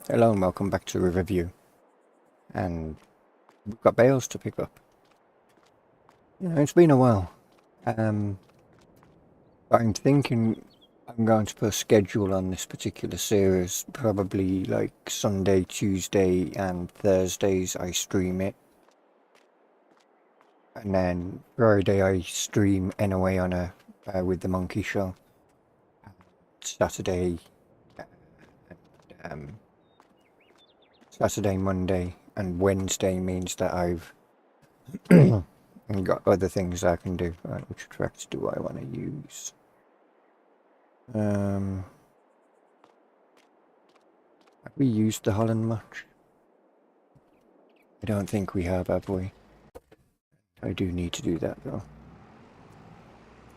Hello and welcome back to Riverview. And we've got bales to pick up. It's been a while. Um, but I'm thinking I'm going to put a schedule on this particular series. Probably like Sunday, Tuesday, and Thursdays I stream it. And then Friday I stream anyway on with the Monkey Show. Saturday, um, Saturday, Monday, and Wednesday means that I've and got other things I can do. Right, which tracks do I want to use? Have we used the Holland much? I don't think we have we? I do need to do that though.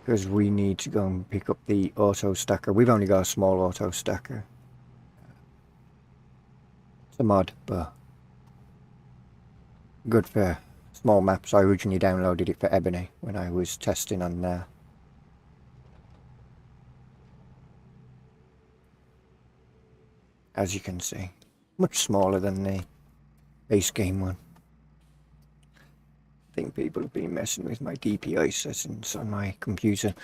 Because we need to go and pick up the auto stacker. We've only got a small auto stacker. It's a mod, but good for small maps. I originally downloaded it for Ebony when I was testing on there. As you can see, much smaller than the base game one. I think people have been messing with my DPI settings on my computer.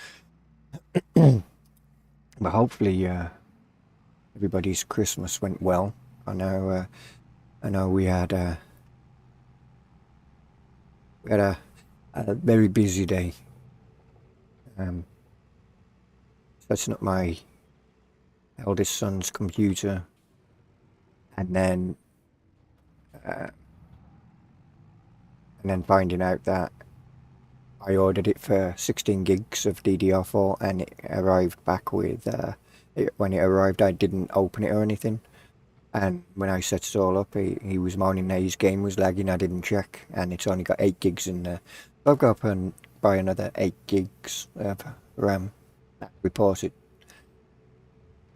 But hopefully everybody's Christmas went well. I know we had a very busy day. Setting up my eldest son's computer, and then finding out that I ordered it for 16 gigs of DDR4 and it arrived back with when it arrived I didn't open it or anything, and when I set it all up he was moaning that his game was lagging. I didn't check and it's only got 8 gigs in there. So I've got up and buy another 8 gigs of RAM. Reported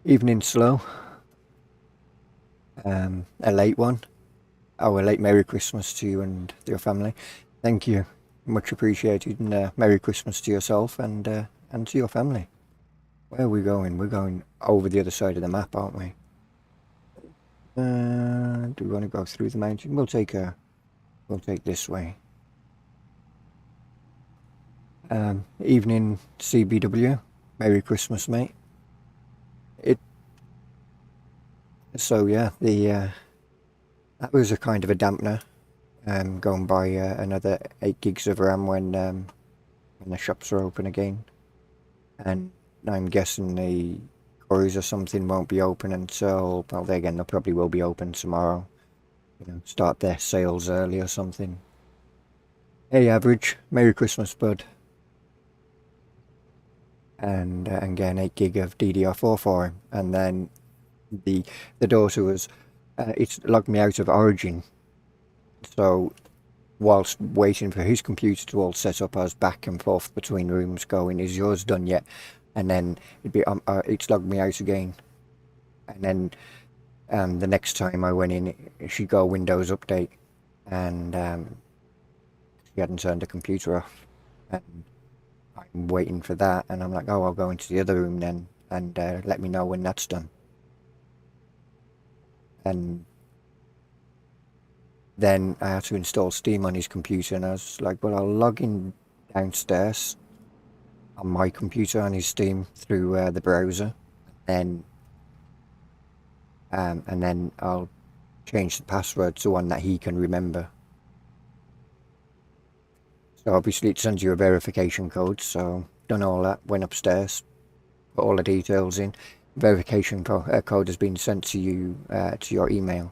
evening slow. A late one. Oh, a late Merry Christmas to you and your family. Thank you. Much appreciated. And Merry Christmas to yourself and to your family. Where are we going? We're going over the other side of the map, aren't we? Do we want to go through the mountain? We'll take this way. Evening CBW. Merry Christmas, mate. So yeah, that was a kind of a dampener. Going by another 8 gigs of RAM when the shops are open again, and I'm guessing the quarries or something won't be open until, well, they again, they probably will be open tomorrow. Start their sales early or something. Hey, Average, Merry Christmas, bud. And again, 8 gig of DDR4 for him, and then the daughter was it's logged me out of Origin, so whilst waiting for his computer to all set up I was back and forth between rooms going, is yours done yet? And then it'd be it's logged me out again, and then the next time I went in she'd go Windows update and she hadn't turned the computer off, and I'm waiting for that and I'm like, oh, I'll go into the other room then and let me know when that's done. And then I had to install Steam on his computer, and I was like, well, I'll log in downstairs on my computer on his Steam through the browser, and then I'll change the password to one that he can remember. So obviously it sends you a verification code, so done all that, went upstairs, put all the details in. Verification code has been sent to you to your email,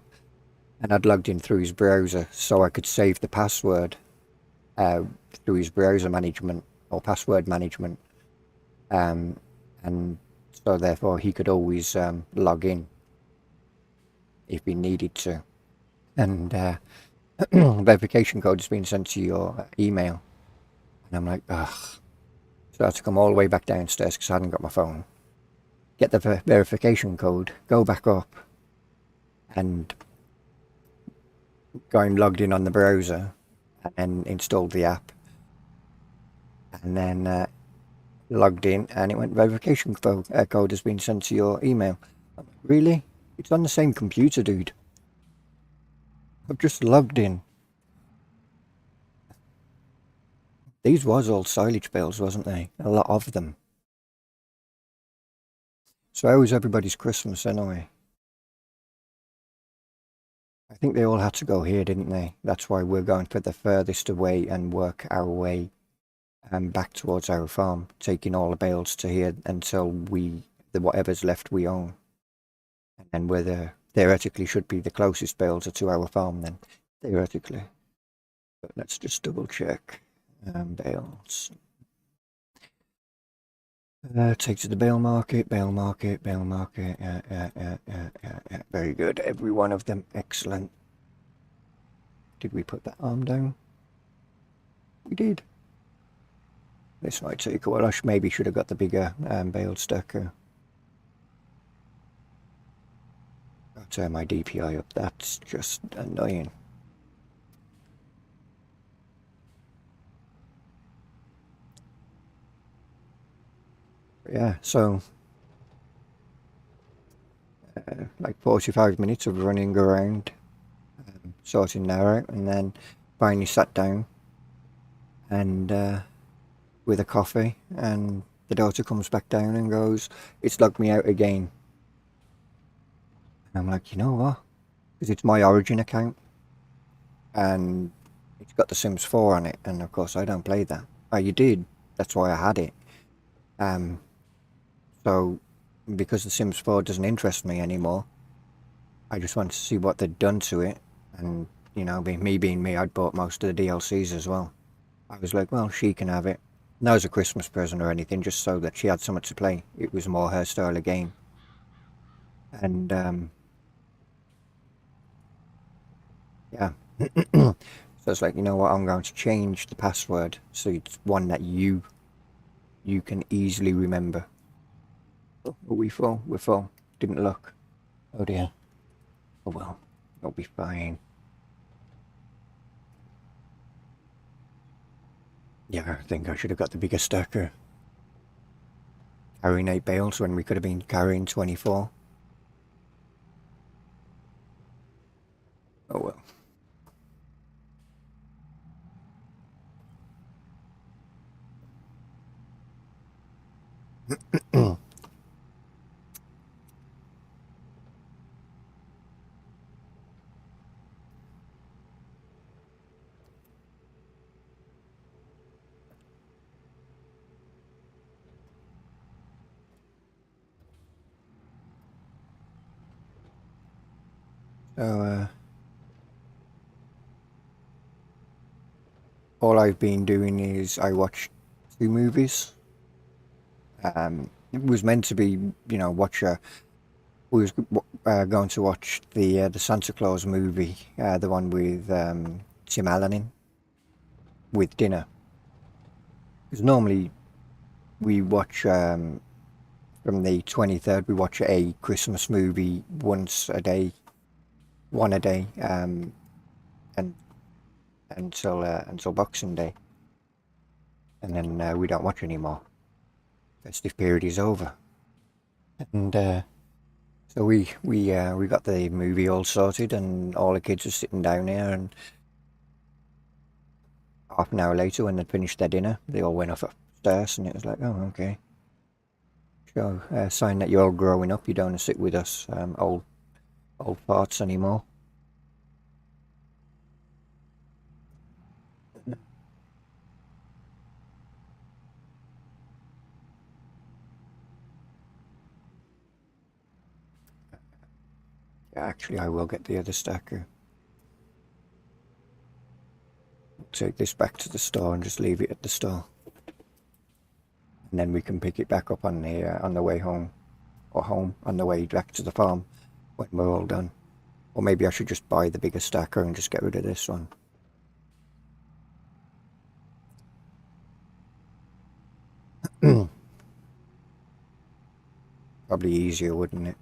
and I'd logged in through his browser so I could save the password through his browser management or password management, and so therefore he could always log in if he needed to. And verification code has been sent to your email, and I'm like, ugh. So I had to come all the way back downstairs because I hadn't got my phone, get the verification code, go back up, and going logged in on the browser, and then installed the app, and then logged in, and it went verification code has been sent to your email. I'm like, really? It's on the same computer, dude. I've just logged in. These was all silage bales, wasn't they? A lot of them. So how was everybody's Christmas anyway? I think they all had to go here, didn't they? That's why we're going for the furthest away and work our way back towards our farm, taking all the bales to here until the whatever's left we own. And then we're theoretically should be the closest bales are to our farm then, theoretically. But let's just double check. Bales. Take to the bale market, bale market, bale market. Very good. Every one of them. Excellent. Did we put that arm down? We did. This might take a while. I maybe should have got the bigger bale stacker. I'll turn my DPI up. That's just annoying. Yeah, so like 45 minutes of running around, sorting that out, and then finally sat down and with a coffee, and the daughter comes back down and goes, "It's logged me out again." And I'm like, you know what? Because it's my Origin account, and it's got The Sims 4 on it, and of course I don't play that. Oh, you did? That's why I had it. So because The Sims 4 doesn't interest me anymore, I just wanted to see what they'd done to it, and you know, me being me, I'd bought most of the DLCs as well. I was like, well, she can have it. No, as a Christmas present or anything, just so that she had something to play. It was more her style of game. And yeah. So it's like, you know what, I'm going to change the password so it's one that you can easily remember. Oh, are we full? We're full. Didn't look. Oh dear. Oh well, it'll be fine. Yeah, I think I should have got the bigger stacker. Carrying 8 bales when we could have been carrying 24. Oh well. So all I've been doing is I watched 2 movies. It was meant to be, you know, we was going to watch the Santa Claus movie, the one with Tim Allen in, with dinner. Because normally we watch from the 23rd, we watch a Christmas movie once a day, one a day, and until Boxing Day, and then we don't watch anymore. Festive period is over, and so we got the movie all sorted, and all the kids were sitting down here, and half an hour later, when they'd finished their dinner, they all went off upstairs, and it was like, oh, okay. So, sign that you're all growing up. You don't want to sit with us old farts anymore. Yeah, actually, I will get the other stacker. Take this back to the store and just leave it at the store, and then we can pick it back up on the way home, or home on the way back to the farm when we're all done. Or maybe I should just buy the bigger stacker and just get rid of this one. Probably easier, wouldn't it?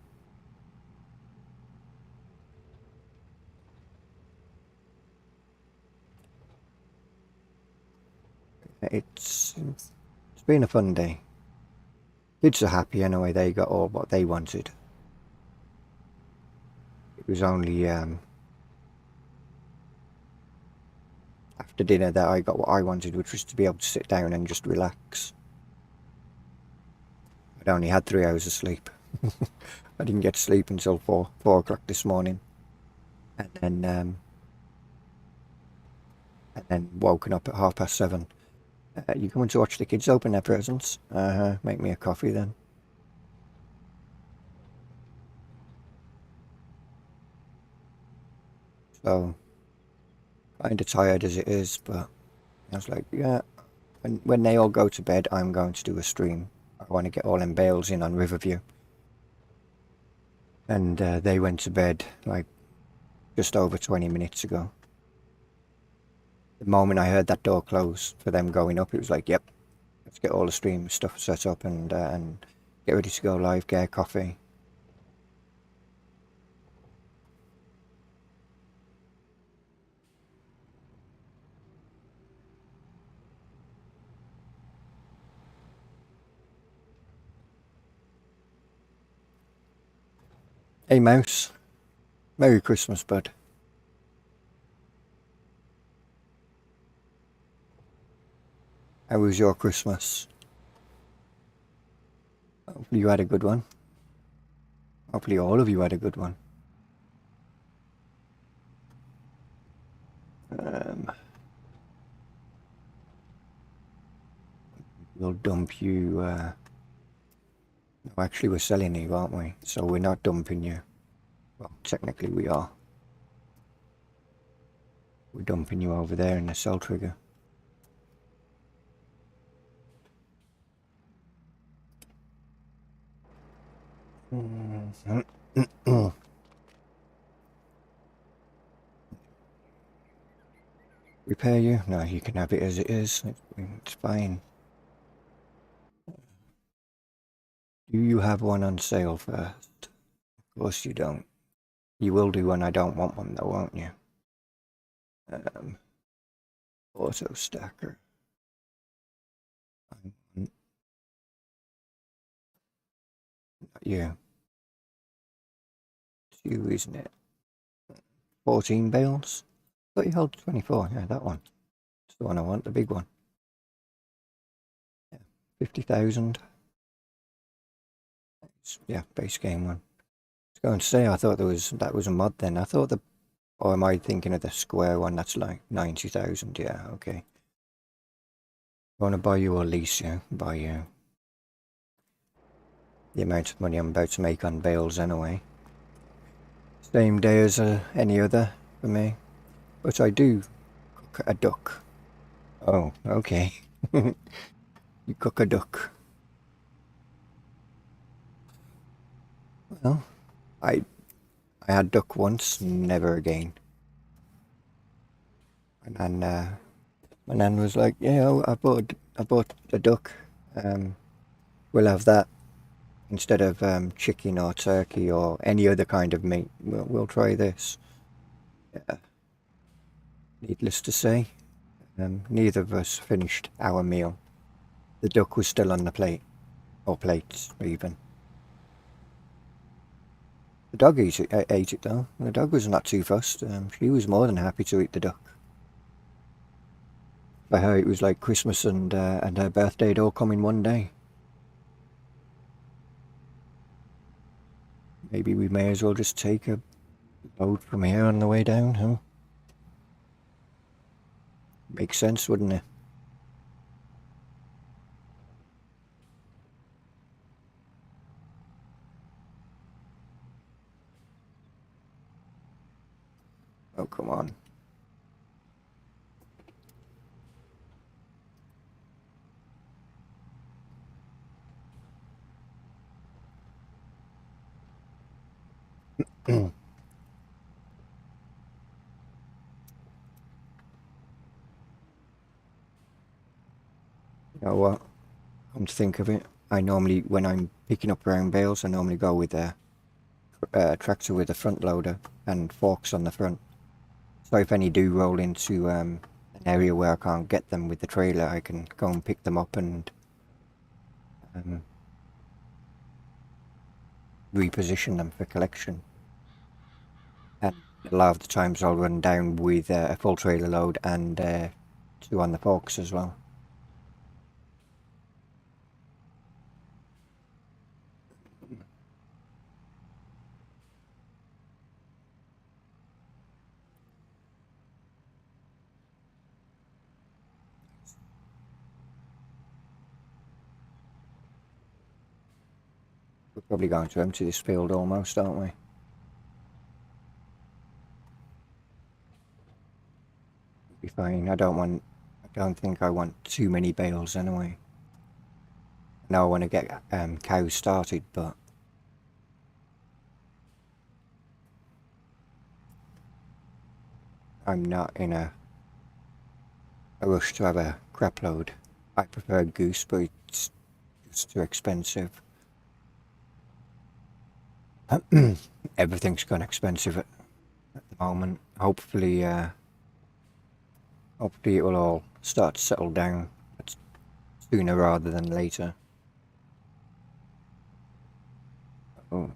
It's been a fun day. Kids are happy anyway. They got all what they wanted. It was only after dinner that I got what I wanted, which was to be able to sit down and just relax. I'd only had 3 hours of sleep. I didn't get to sleep until 4 o'clock this morning, and then woken up at 7:30. You coming to watch the kids open their presents? Make me a coffee then. So, kind of tired as it is, but I was like, yeah, when they all go to bed, I'm going to do a stream. I want to get all them bales in on Riverview. And they went to bed like just over 20 minutes ago. The moment I heard that door close for them going up, it was like, yep, let's get all the stream stuff set up and get ready to go live, get a coffee. Hey Mouse, Merry Christmas, bud. How was your Christmas? Hopefully you had a good one. Hopefully all of you had a good one. We'll dump you. No, actually, we're selling you, aren't we? So we're not dumping you. Well, technically we are. We're dumping you over there in the cell trigger. Repair you? No, you can have it as it is. It's fine. Do you have one on sale first? Of course you don't. You will do when I don't want one though, won't you? Auto stacker. Not you. It's you, isn't it? 14 bales? I thought you held 24. Yeah, that one. It's the one I want, the big one. Yeah, 50,000. Yeah, base game one. I was going to say, I thought that was a mod then. I thought or am I thinking of the square one that's like 90,000? Yeah, okay. I want to buy you or lease you? Buy you. The amount of money I'm about to make on bales anyway. Same day as any other for me. But I do cook a duck. Oh, okay. You cook a duck. Well, I had duck once, never again. And then my nan was like, "Yeah, I bought a duck. We'll have that instead of chicken or turkey or any other kind of meat. We'll try this." Yeah. Needless to say, neither of us finished our meal. The duck was still on the plate, or plates even. The dog ate it though. The dog was not too fussed. She was more than happy to eat the duck. For her, it was like Christmas and her birthday had all come in one day. Maybe we may as well just take a load from here on the way down, huh? Makes sense, wouldn't it? Oh, come on. You know what? Come to think of it, I normally, when I'm picking up brown bales, I normally go with a tractor with a front loader and forks on the front. So if any do roll into an area where I can't get them with the trailer, I can go and pick them up and reposition them for collection. and a lot of the times I'll run down with a full trailer load and 2 on the forks as well. We're probably going to empty this field almost, aren't we? Be fine. I don't think I want too many bales anyway. Now I want to get cows started, but I'm not in a rush to have a crap load. I prefer goose, but it's just too expensive. Everything's gone expensive at the moment. Hopefully it will all start to settle down sooner rather than later. Oh,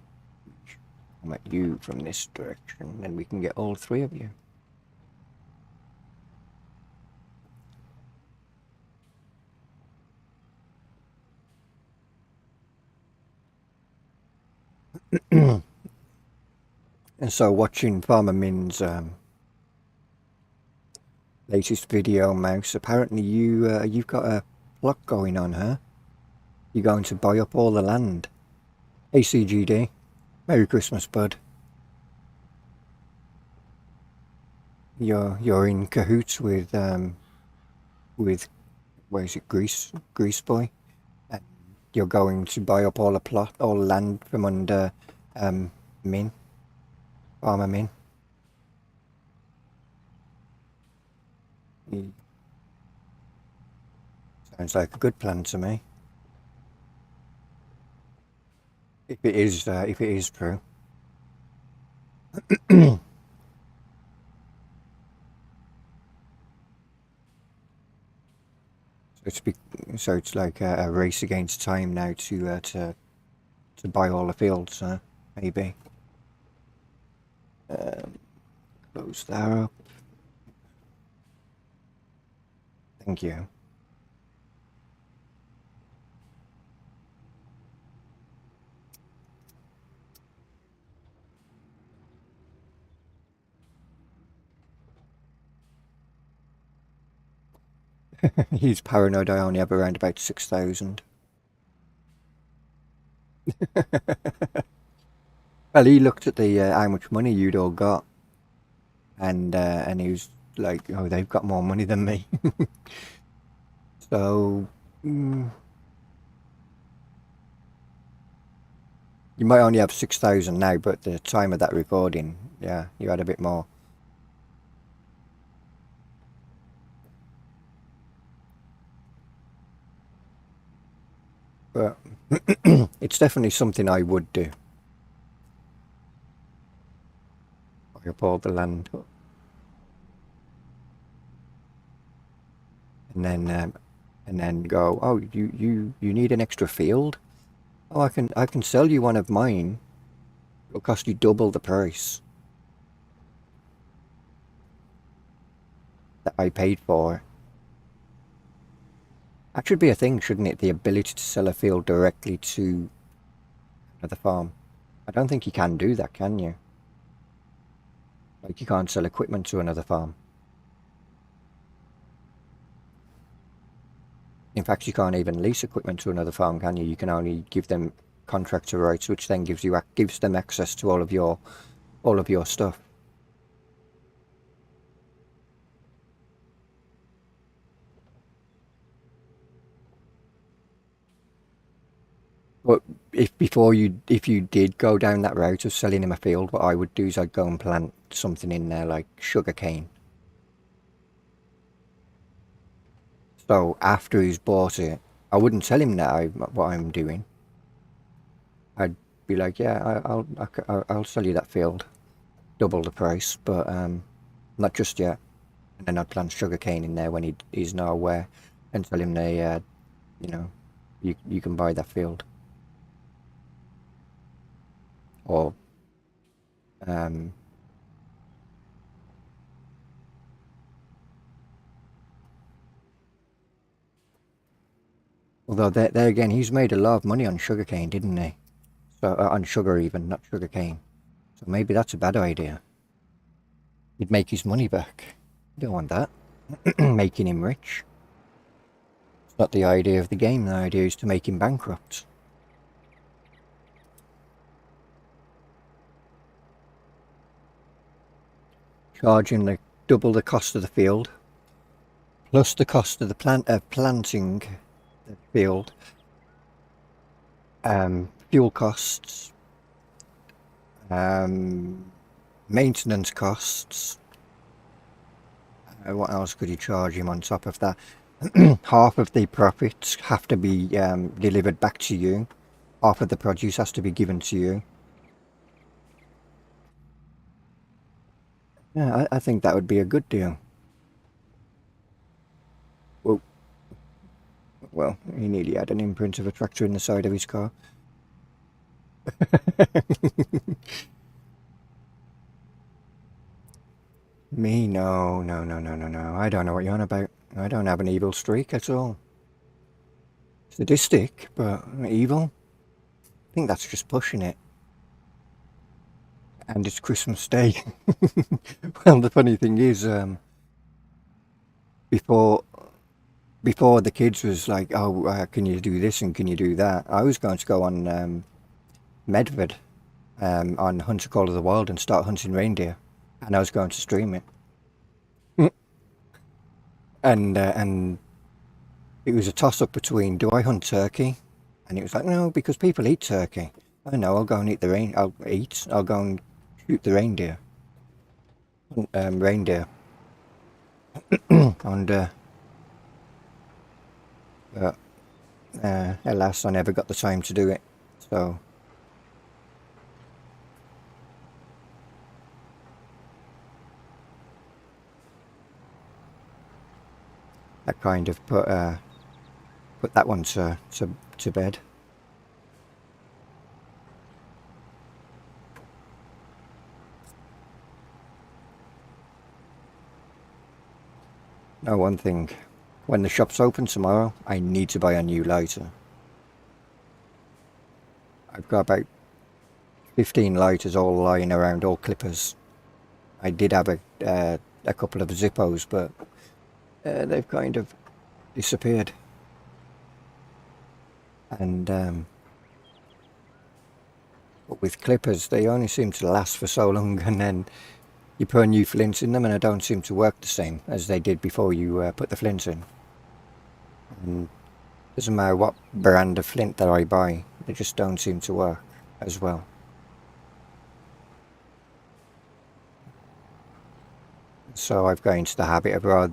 come at you from this direction, then we can get all 3 of you. And so watching Farmer Min's latest video, Mouse, apparently you've got a plot going on, huh? You're going to buy up all the land. ACGD. Merry Christmas, bud. You're in cahoots with where is it, Grease Boy, and you're going to buy up all the land from under Min, Farmer Min. Sounds like a good plan to me. If it is true. So it's like a race against time now to buy all the fields, maybe. Close that up. Thank you. He's paranoid. I only have around about 6,000. Well, he looked at the how much money you'd all got, and he was like, "Oh, they've got more money than me." So you might only have 6,000 now, but at the time of that recording, yeah, you had a bit more. But it's definitely something I would do. Buy up all the land, and then go. Oh, you need an extra field? Oh, I can sell you one of mine. It'll cost you double the price that I paid for. That should be a thing, shouldn't it? The ability to sell a field directly to another farm. I don't think you can do that, can you? Like, you can't sell equipment to another farm. In fact, you can't even lease equipment to another farm, can you? You can only give them contractor rights, which then gives them access to all of your stuff. But if you did go down that route of selling him a field, what I would do is I'd go and plant something in there like sugar cane. So after he's bought it, I wouldn't tell him that what I'm doing. I'd be like, yeah, I'll sell you that field, double the price, but not just yet. And then I'd plant sugar cane in there when he's not aware, and tell him you know, you can buy that field. Or Although there again, he's made a lot of money on sugarcane, didn't he? So on sugar even, not sugarcane. So maybe that's a bad idea. He'd make his money back. You don't want that. Making him rich. It's not the idea of the game. The idea is to make him bankrupt. Charging the double the cost of the field, plus the cost of the planting the field, fuel costs, maintenance costs. What else could you charge him on top of that? Half of the profits have to be delivered back to you. Half of the produce has to be given to you. Yeah, I think that would be a good deal. Well, he nearly had an imprint of a tractor in the side of his car. Me? No, no, no, no, no, no. I don't know what you're on about. I don't have an evil streak at all. Sadistic, but evil? I think that's just pushing it. And it's Christmas Day. Well, the funny thing is, before the kids was like, oh, can you do this and can you do that? I was going to go on Medved on Hunter Call of the Wild and start hunting reindeer. And I was going to stream it. And it was a toss-up between, do I hunt turkey? And it was like, no, because people eat turkey. I know, I'll go and eat I'll go and shoot the reindeer. Reindeer. And, but, alas, I never got the time to do it. So, I kind of put that one to bed. Now, one thing, when the shop's open tomorrow, I need to buy a new lighter. I've got about 15 lighters all lying around, all clippers. I did have a couple of Zippos, but they've kind of disappeared. And but with clippers, they only seem to last for so long, and then you put a new flint in them and they don't seem to work the same as they did before you put the flint in. And it doesn't matter what brand of flint that I buy, they just don't seem to work as well. So I've got into the habit of rather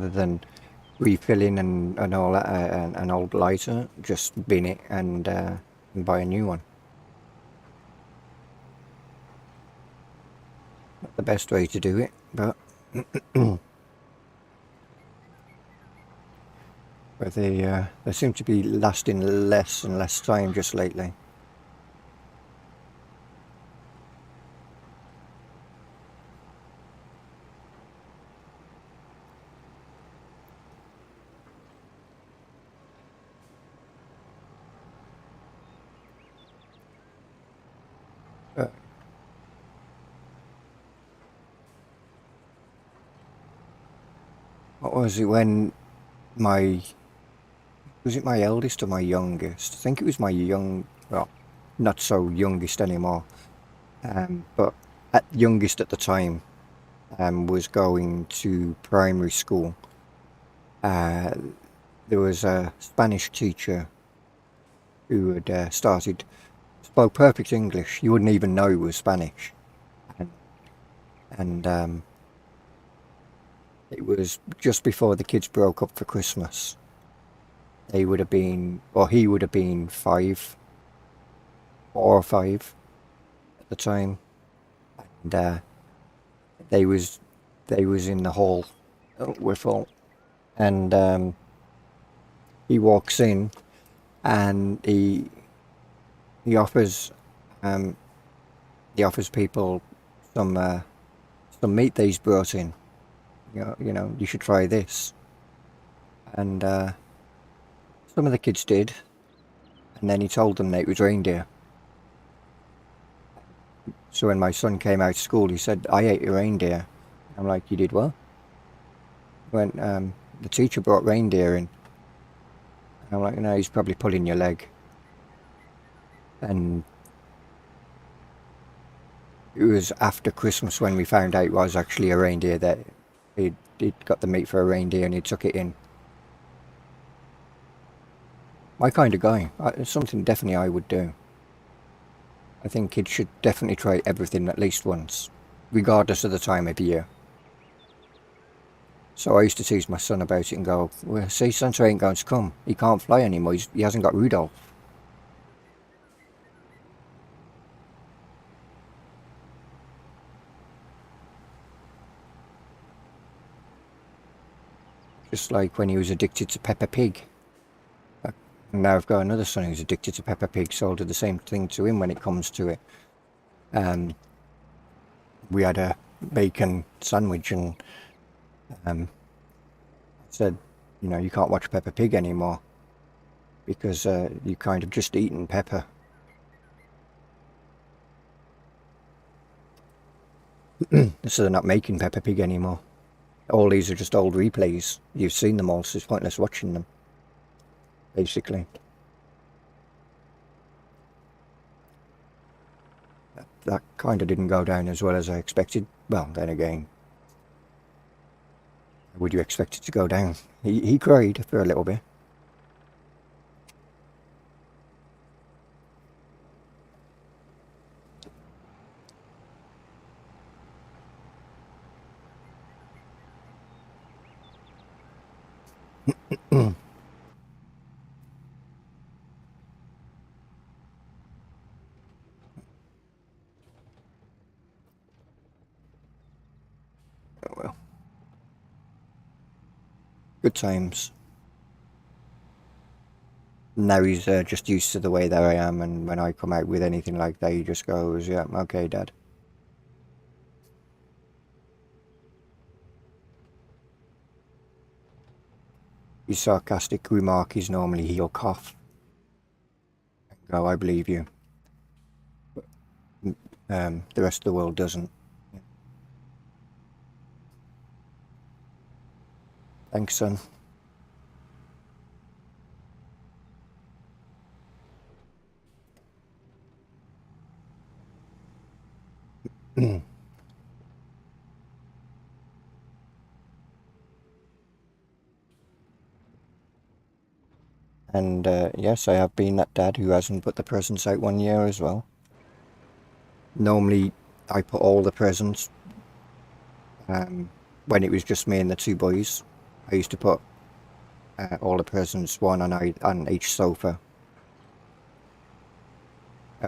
than refilling and all that, an old lighter, just bin it and buy a new one. Not the best way to do it, but but they seem to be lasting less and less time just lately. But what was it when was it my eldest or my youngest? I think it was well, not so youngest anymore, but youngest at the time, was going to primary school. There was a Spanish teacher who had spoke perfect English. You wouldn't even know he was Spanish, and it was just before the kids broke up for Christmas. They would have been, or he would have been 4 or 5 at the time, and they was in the hall with full, and he walks in and he offers people some meat that he's brought in. you should try this. And some of the kids did, and then he told them that it was reindeer. So when my son came out of school, he said, "I ate a reindeer." I'm like, "You did what?" When the teacher brought reindeer in, and I'm like, "No, he's probably pulling your leg." And it was after Christmas when we found out it was actually a reindeer, that he'd got the meat for a reindeer and he took it in. My kind of guy. It's something definitely I would do. I think kids should definitely try everything at least once, regardless of the time of year. So I used to tease my son about it and go, "Well, see, Santa ain't going to come. He can't fly anymore. He hasn't got Rudolph." Just like when he was addicted to Peppa Pig. And now I've got another son who's addicted to Peppa Pig, so I'll do the same thing to him when it comes to it. We had a bacon sandwich, and said, you can't watch Peppa Pig anymore because you kind of just eaten Peppa. So they're not making Peppa Pig anymore. All these are just old replays. You've seen them all, so it's pointless watching them, basically. That kind of didn't go down as well as I expected. Well, then again, would you expect it to go down? He cried for a little bit. Oh well. Good times. Now he's just used to the way that I am, and when I come out with anything like that, he just goes, "Yeah, okay, Dad." His sarcastic remark is normally he'll cough and go, "I believe you." But the rest of the world doesn't. Thanks, son. And yes, I have been that dad who hasn't put the presents out one year as well. Normally, I put all the presents when it was just me and the two boys. I used to put all the presents one on each sofa.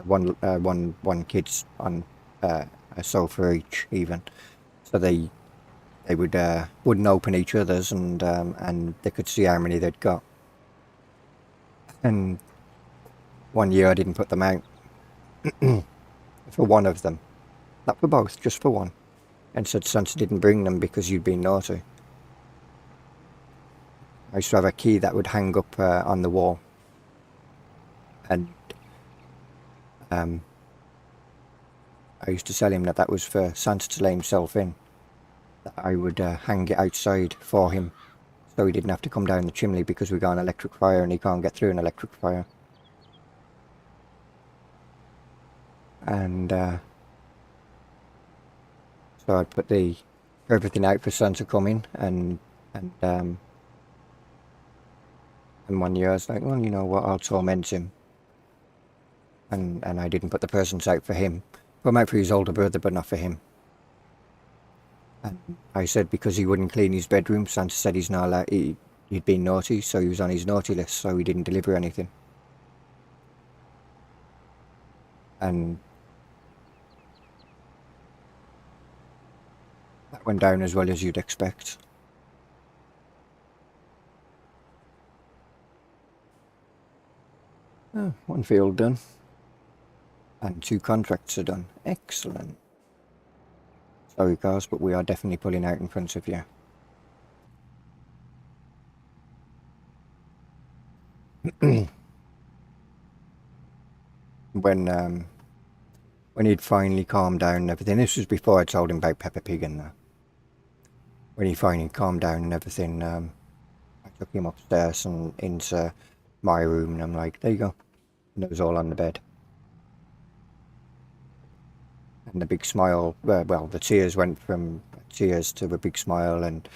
One kid's on a sofa each, even. So they wouldn't open each other's, and they could see how many they'd got. And one year I didn't put them out for one of them, not for both, just for one, and said Santa didn't bring them because you'd been naughty. I used to have a key that would hang up on the wall, and I used to tell him that was for Santa to let himself in. That I would hang it outside for him, so he didn't have to come down the chimney because we got an electric fire and he can't get through an electric fire. And so I'd put everything out for Santa coming, and one year I was like, well, you know what, I'll torment him. And I didn't put the presents out for him. Put them out for his older brother, but not for him. And I said because he wouldn't clean his bedroom, Santa said he's not allowed. He'd been naughty, so he was on his naughty list, so he didn't deliver anything. And that went down as well as you'd expect. Oh, one field done. And 2 contracts are done. Excellent. Sorry, guys, but we are definitely pulling out in front of you. When he'd finally calmed down and everything. This was before I told him about Peppa Pig and that. When he finally calmed down and everything, I took him upstairs and into my room, and I'm like, there you go. And it was all on the bed. And the big smile, well, the tears went from tears to a big smile, and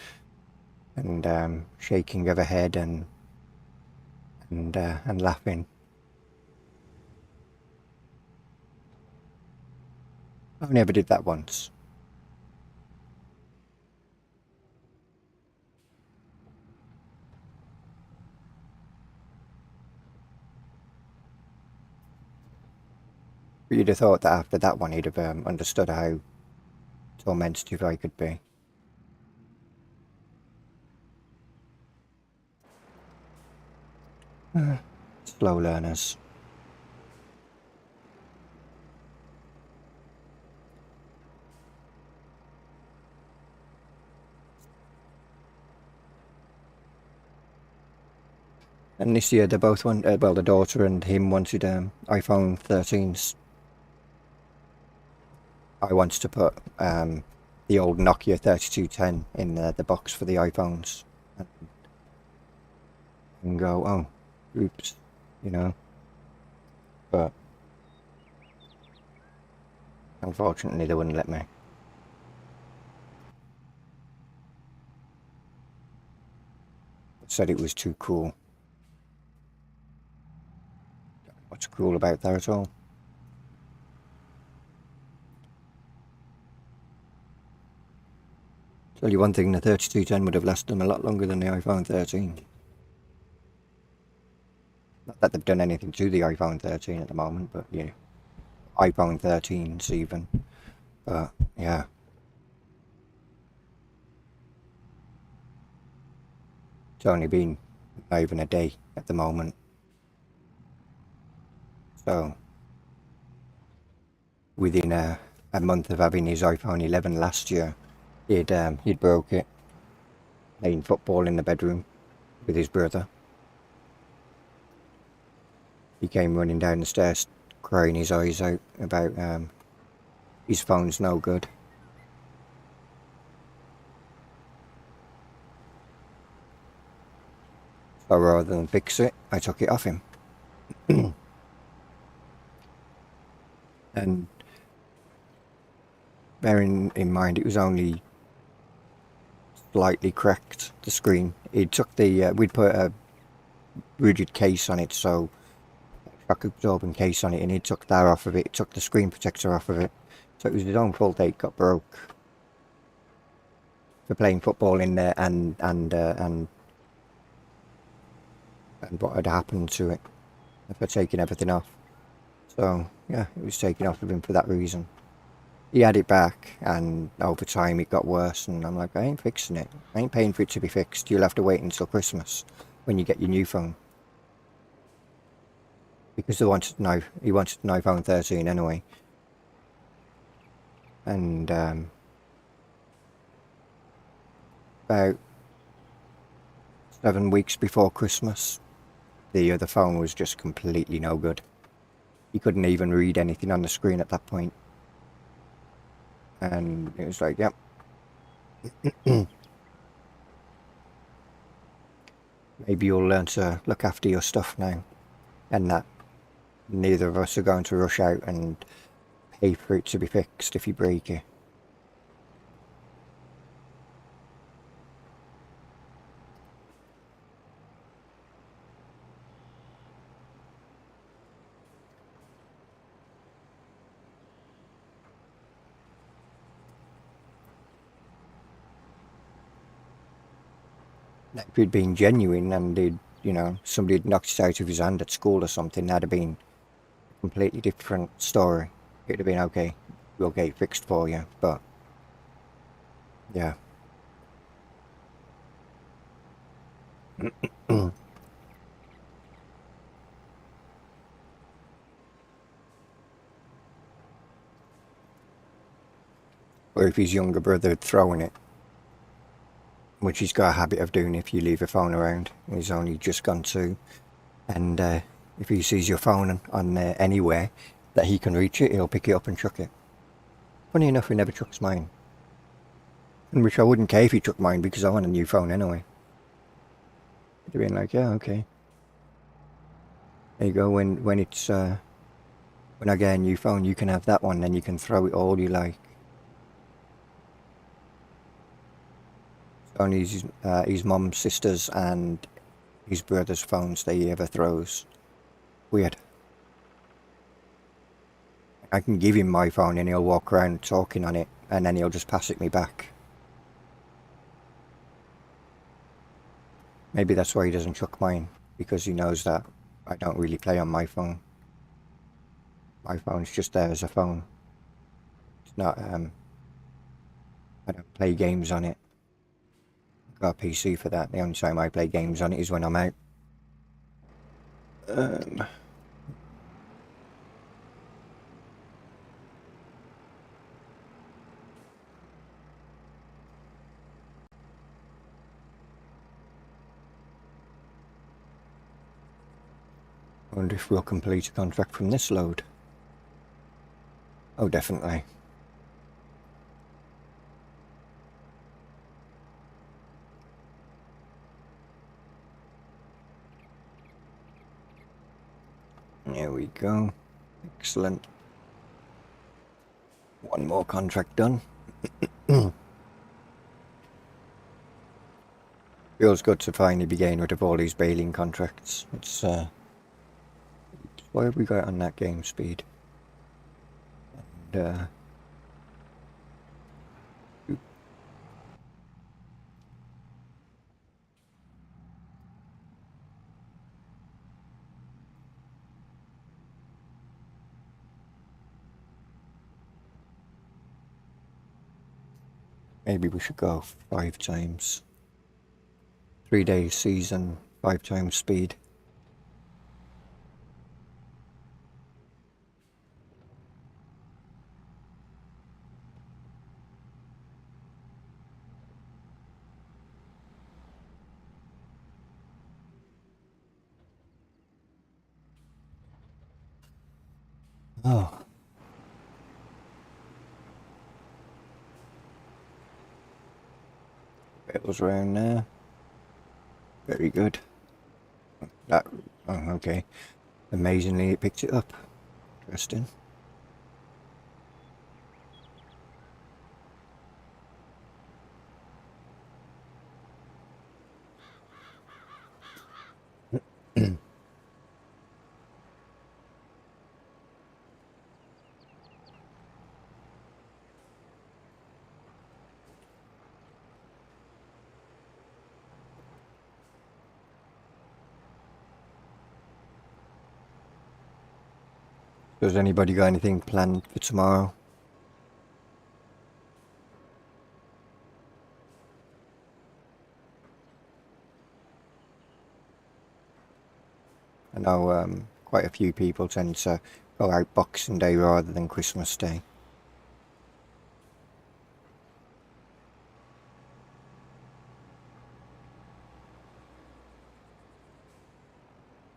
shaking of her head and laughing. I only ever did that once. But you'd have thought that after that one he'd have understood how tormentative I could be. Slow learners. And this year they both want, well, the daughter and him wanted iPhone 13s. I wanted to put the old Nokia 3210 in the box for the iPhones. And go, oh, oops, you know. But unfortunately they wouldn't let me. Said it was too cool. What's cool about that at all? Tell you one thing, the 3210 would have lasted them a lot longer than the iPhone 13. Not that they've done anything to the iPhone 13 at the moment, but yeah, iPhone 13s even. But yeah. It's only been not even a day at the moment. So within a month of having his iPhone 11 last year, he'd broke it playing football in the bedroom with his brother. He came running down the stairs crying his eyes out about his phone's no good. So rather than fix it, I took it off him. And bearing in mind it was only slightly cracked, the screen. He took the, we'd put a rigid case on it, so shock absorbing case on it, and he took that off of it, took the screen protector off of it. So it was his own fault that it got broke. For playing football in there and what had happened to it for taking everything off. So yeah, it was taken off of him for that reason. He had it back, and over time it got worse, and I'm like, I ain't fixing it. I ain't paying for it to be fixed. You'll have to wait until Christmas when you get your new phone. Because he wanted an iPhone 13 anyway. And about 7 weeks before Christmas, the other phone was just completely no good. You couldn't even read anything on the screen at that point. And it was like, yep. Maybe you'll learn to look after your stuff now. And that neither of us are going to rush out and pay for it to be fixed if you break it. If he'd been genuine and somebody had knocked it out of his hand at school or something, that'd have been a completely different story. It'd have been okay, we'll get it fixed for you, but yeah. Or if his younger brother had thrown it, which he's got a habit of doing if you leave a phone around. He's only just gone to and if he sees your phone on anywhere that he can reach it, he'll pick it up and chuck it. Funny enough, he never chucks mine. And which I wouldn't care if he took mine because I want a new phone anyway. They'd been like, yeah, okay. There you go. When I get a new phone, you can have that one, then you can throw it all you like. It's only his mum's, sister's, and his brother's phones that he ever throws. Weird. I can give him my phone and he'll walk around talking on it, and then he'll just pass it me back. Maybe that's why he doesn't chuck mine, because he knows that I don't really play on my phone. My phone's just there as a phone. It's not, I don't play games on it. I've got a PC for that. The only time I play games on it is when I'm out. I wonder if we'll complete a contract from this load. Oh, definitely. There we go. Excellent. One more contract done. Feels good to finally be getting rid of all these bailing contracts. It's why have we got it on that game speed? And maybe we should go 5 times. 3 days season, 5 times speed. Oh. It was around there. Very good. That, oh, okay. Amazingly, it picked it up. Interesting. Does anybody got anything planned for tomorrow? I know quite a few people tend to go out Boxing Day rather than Christmas Day.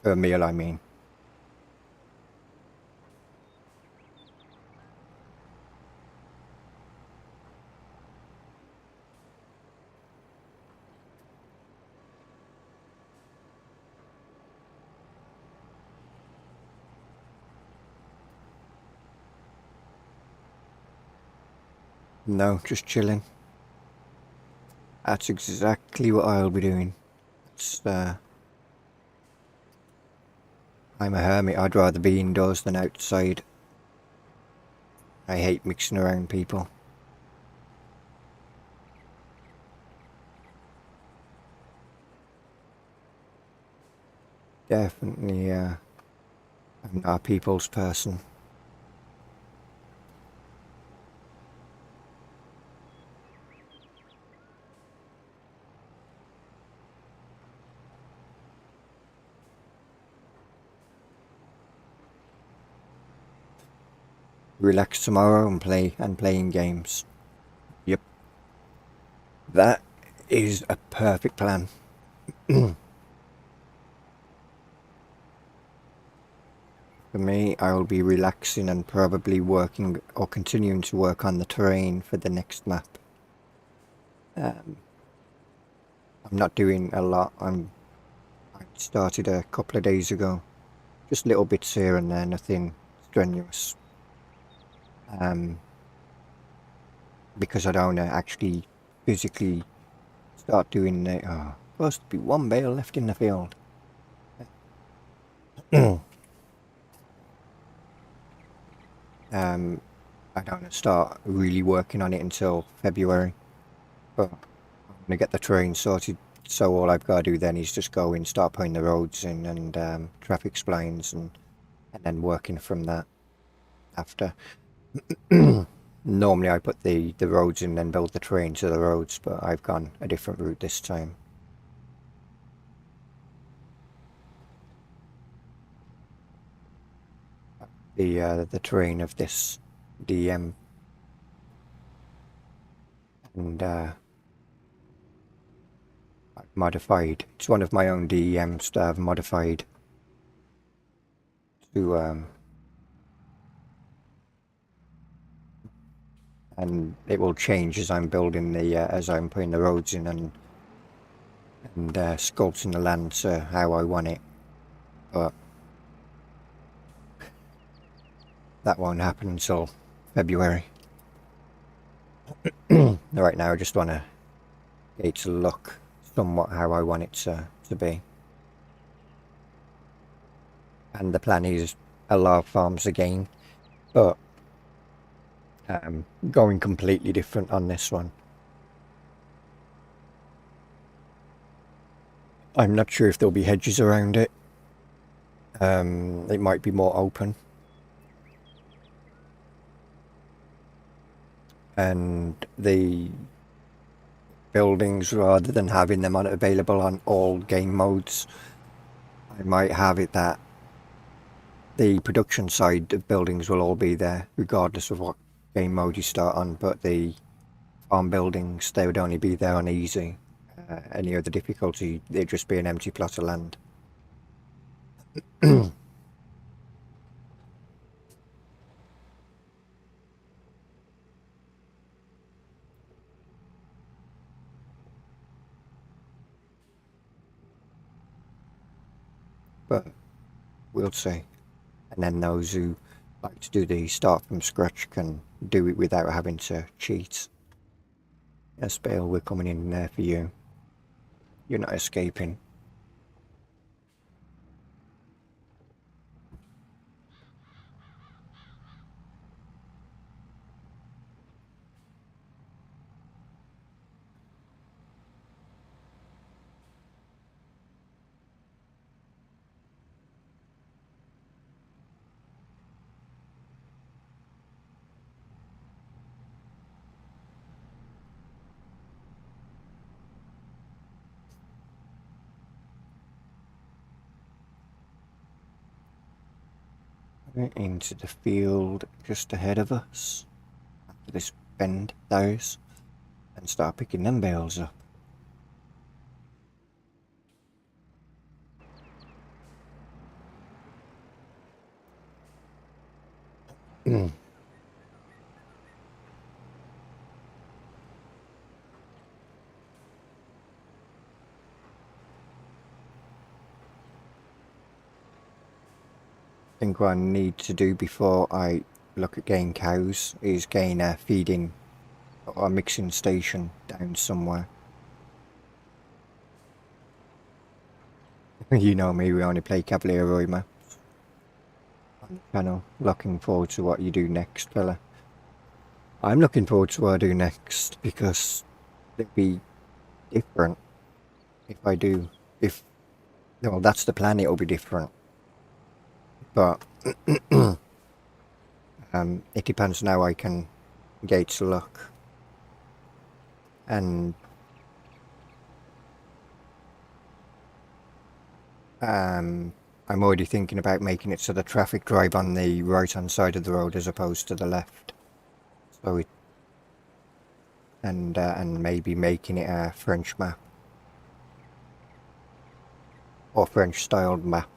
A meal, I mean. No, just chilling. That's exactly what I'll be doing. It's, I'm a hermit. I'd rather be indoors than outside. I hate mixing around people. Definitely, I'm not a people's person. Relax tomorrow and playing games. Yep. That is a perfect plan. For me, I will be relaxing and probably working or continuing to work on the terrain for the next map. I'm not doing a lot. I started a couple of days ago, just little bits here and there, nothing strenuous. Because I don't want to actually physically start doing the. Oh, supposed to be one bale left in the field. I don't want to start really working on it until February, but I'm going to get the terrain sorted, so all I've got to do then is just go in, start putting the roads in and traffic splines and then working from that after. Normally I put the roads in and then build the terrain to the roads, but I've gone a different route this time. The terrain of this DM and modified. It's one of my own DEMs that I've modified to and it will change as I'm building as I'm putting the roads in and sculpting the land to how I want it, but that won't happen until February. Right now I just want to get it to look somewhat how I want it to be, and the plan is a lot of farms again, but going completely different on this one. I'm not sure if there'll be hedges around it. It might be more open. And the buildings, rather than having them available on all game modes, I might have it that the production side of buildings will all be there regardless of what game mode you start on, but the farm buildings, they would only be there on easy. Any other difficulty, they'd just be an empty plot of land. But we'll see. And then those who like to do the start from scratch can do it without having to cheat. Yes, Bale, we're coming in there for you. You're not escaping. Into the field just ahead of us. After this bend, those, and start picking them bales up. I think what I need to do before I look at getting cows is gain a feeding or a mixing station down somewhere. You know me, we only play Cavalier Roy maps on the channel. Looking forward to what you do next, fella. I'm looking forward to what I do next because it'll be different if I do. Well, that's the plan, it'll be different. But it depends on how I can gauge the luck. And I'm already thinking about making it so the traffic drive on the right hand side of the road as opposed to the left. So it and maybe making it a French map or French styled map.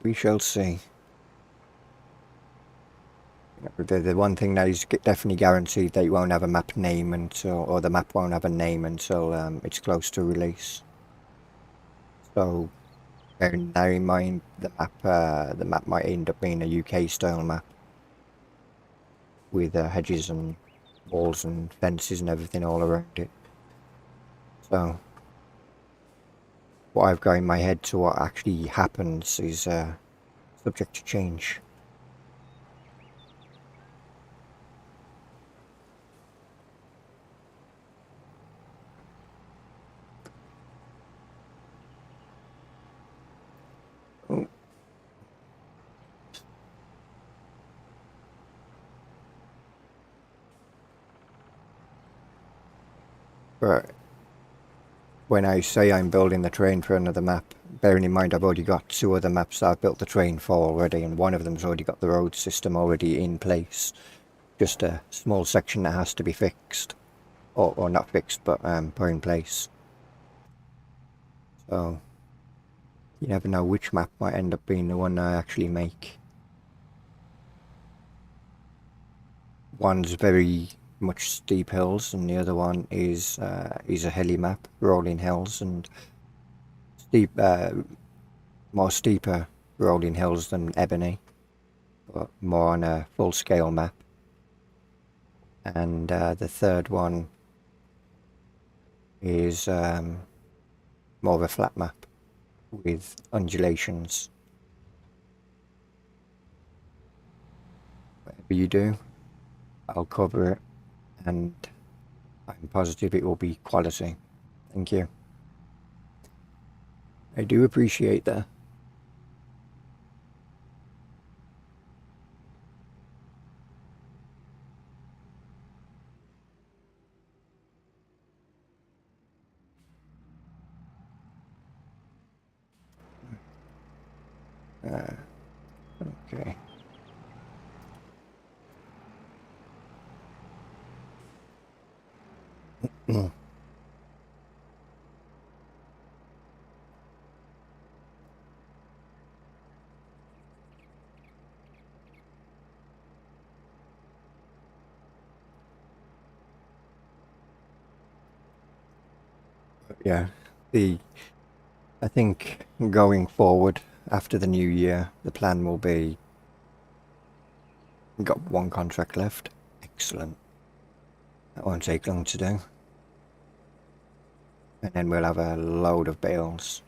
We shall see. The one thing that is definitely guaranteed, that you won't have a map name until, or the map won't have a name until it's close to release. So bearing that in mind, the map might end up being a UK style map with hedges and walls and fences and everything all around it. So what I've got in my head to what actually happens is subject to change. Oh. But when I say I'm building the train for another map, bearing in mind I've already got 2 other maps that I've built the train for already, and one of them's already got the road system already in place. Just a small section that has to be fixed. Or not fixed, but put in place. So you never know which map might end up being the one I actually make. One's very much steep hills, and the other one is a hilly map, rolling hills and steep, more steeper rolling hills than Ebony, but more on a full scale map. And the third one is more of a flat map with undulations. Whatever you do, I'll cover it, and I'm positive it will be quality. Thank you. I do appreciate that. Okay. Yeah, I think going forward after the new year, the plan will be, we've got 1 contract left. Excellent. That won't take long to do. And then we'll have a load of bales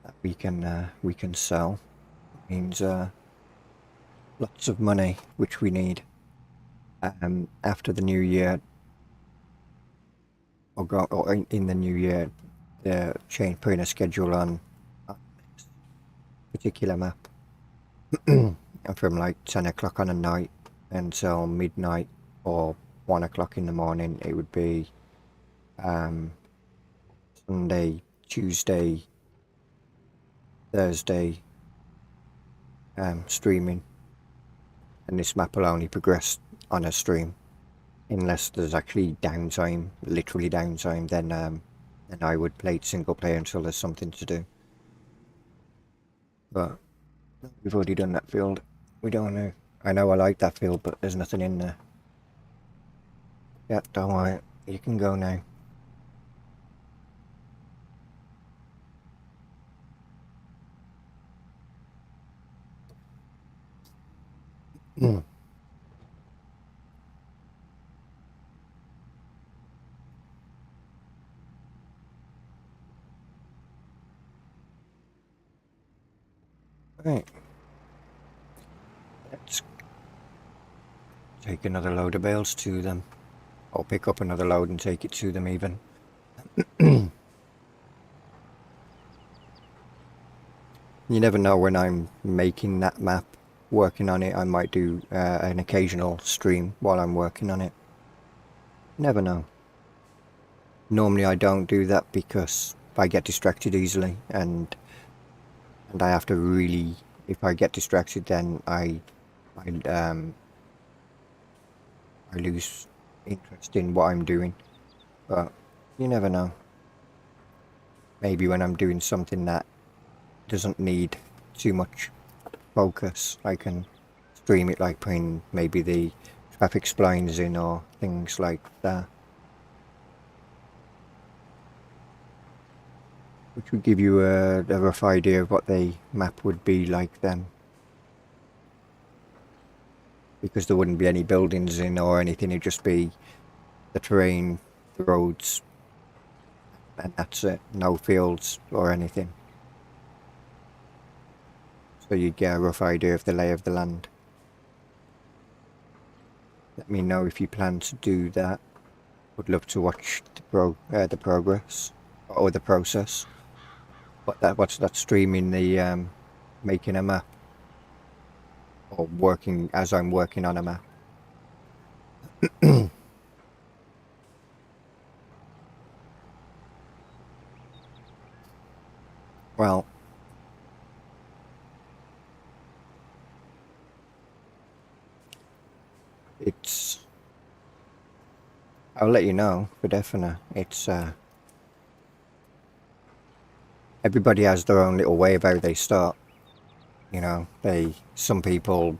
that we can sell. It means lots of money, which we need. After the new year, or in the new year, they're putting a schedule on this particular map from like 10 o'clock on a night until midnight, or 1 o'clock in the morning. It would be Sunday, Tuesday, Thursday streaming, and this map will only progress on a stream unless there's actually downtime, literally downtime. Then I would play it single player until there's something to do. But we've already done that field. We don't know. I know I like that field, but there's nothing in there. Yeah, don't worry. You can go now. Right. Let's take another load of bales to them. Or pick up another load and take it to them even. You never know when I'm making that map, working on it. I might do an occasional stream while I'm working on it. Never know. Normally I don't do that because I get distracted easily, and I have to really, if I get distracted, then I lose interest in what I'm doing. But you never know. Maybe when I'm doing something that doesn't need too much focus, I can stream it like putting maybe the traffic splines in or things like that, which would give you a rough idea of what the map would be like then, because there wouldn't be any buildings in or anything. It'd just be the terrain, the roads, and that's it. No fields or anything. So you get a rough idea of the lay of the land. Let me know if you plan to do that. Would love to watch the progress or the process. What's that streaming the making a map or working as I'm working on a map. Well, I'll let you know for definite. It's everybody has their own little way of how they start. You know, some people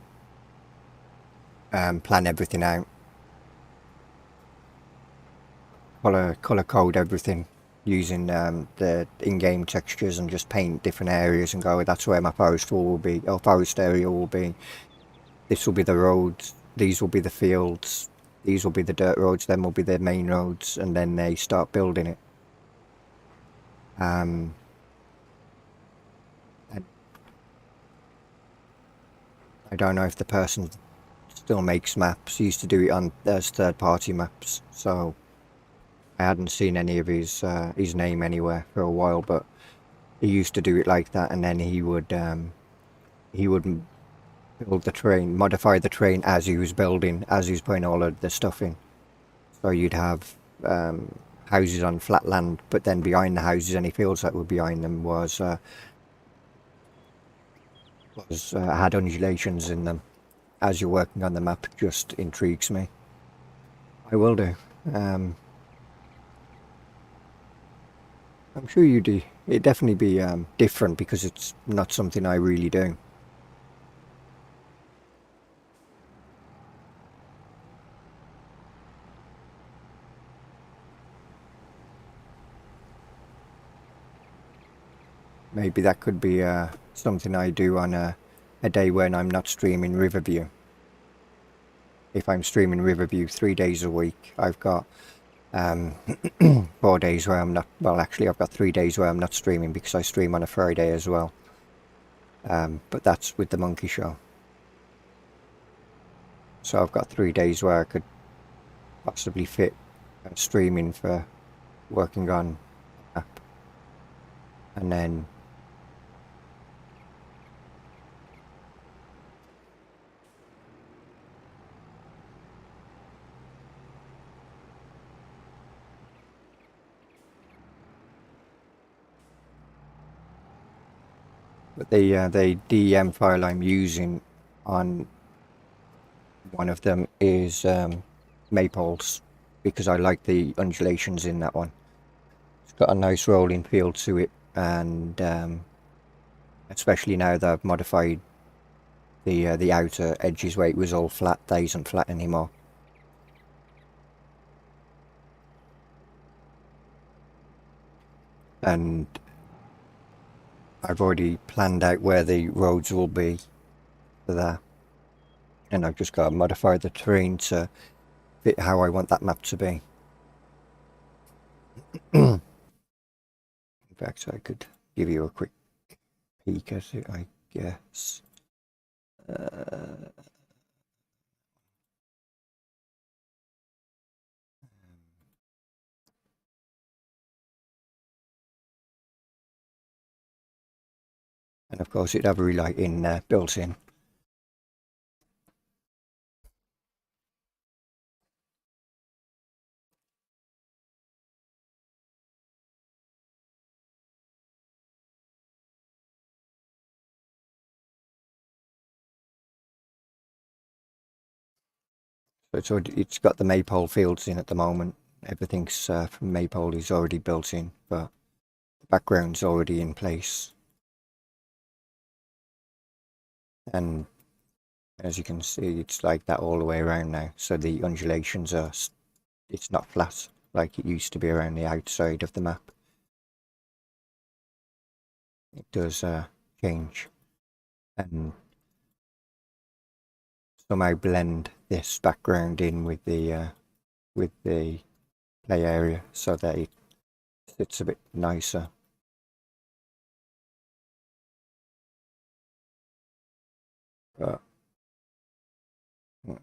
plan everything out, color code everything using the in-game textures and just paint different areas and go, that's where my forest wall will be, or forest area will be. This will be the roads, these will be the fields, these will be the dirt roads, then will be the main roads, and then they start building it. And I don't know if the person still makes maps. He used to do it on as third-party maps, so I hadn't seen any of his name anywhere for a while. But he used to do it like that, and then he would build the terrain, modify the terrain as he was building, as he was putting all of the stuff in. So you'd have houses on flat land, but then behind the houses, any fields that were behind them had undulations in them. As you're working on the map, just intrigues me. I will do. I'm sure you do. It'd definitely be different because it's not something I really do. Maybe that could be something I do on a day when I'm not streaming Riverview. If I'm streaming Riverview 3 days a week, I've got 4 days where I'm not, well actually I've got 3 days where I'm not streaming because I stream on a Friday as well. But that's with the Monkey Show. So I've got 3 days where I could possibly fit streaming for working on app. And then but the DEM file I'm using on one of them is Maples, because I like the undulations in that one. It's got a nice rolling feel to it, and especially now that I've modified the outer edges where it was all flat, that isn't flat anymore. And I've already planned out where the roads will be for that, and I've just got to modify the terrain to fit how I want that map to be. In fact, I could give you a quick peek at it, I guess. And of course, it'd have a relight in there built in. So it's got the maypole fields in at the moment. Everything's from maypole is already built in, but the background's already in place. And as you can see, it's like that all the way around now. So the undulations are, it's not flat like it used to be around the outside of the map. It does change and somehow blend this background in with the play area so that it sits a bit nicer. But if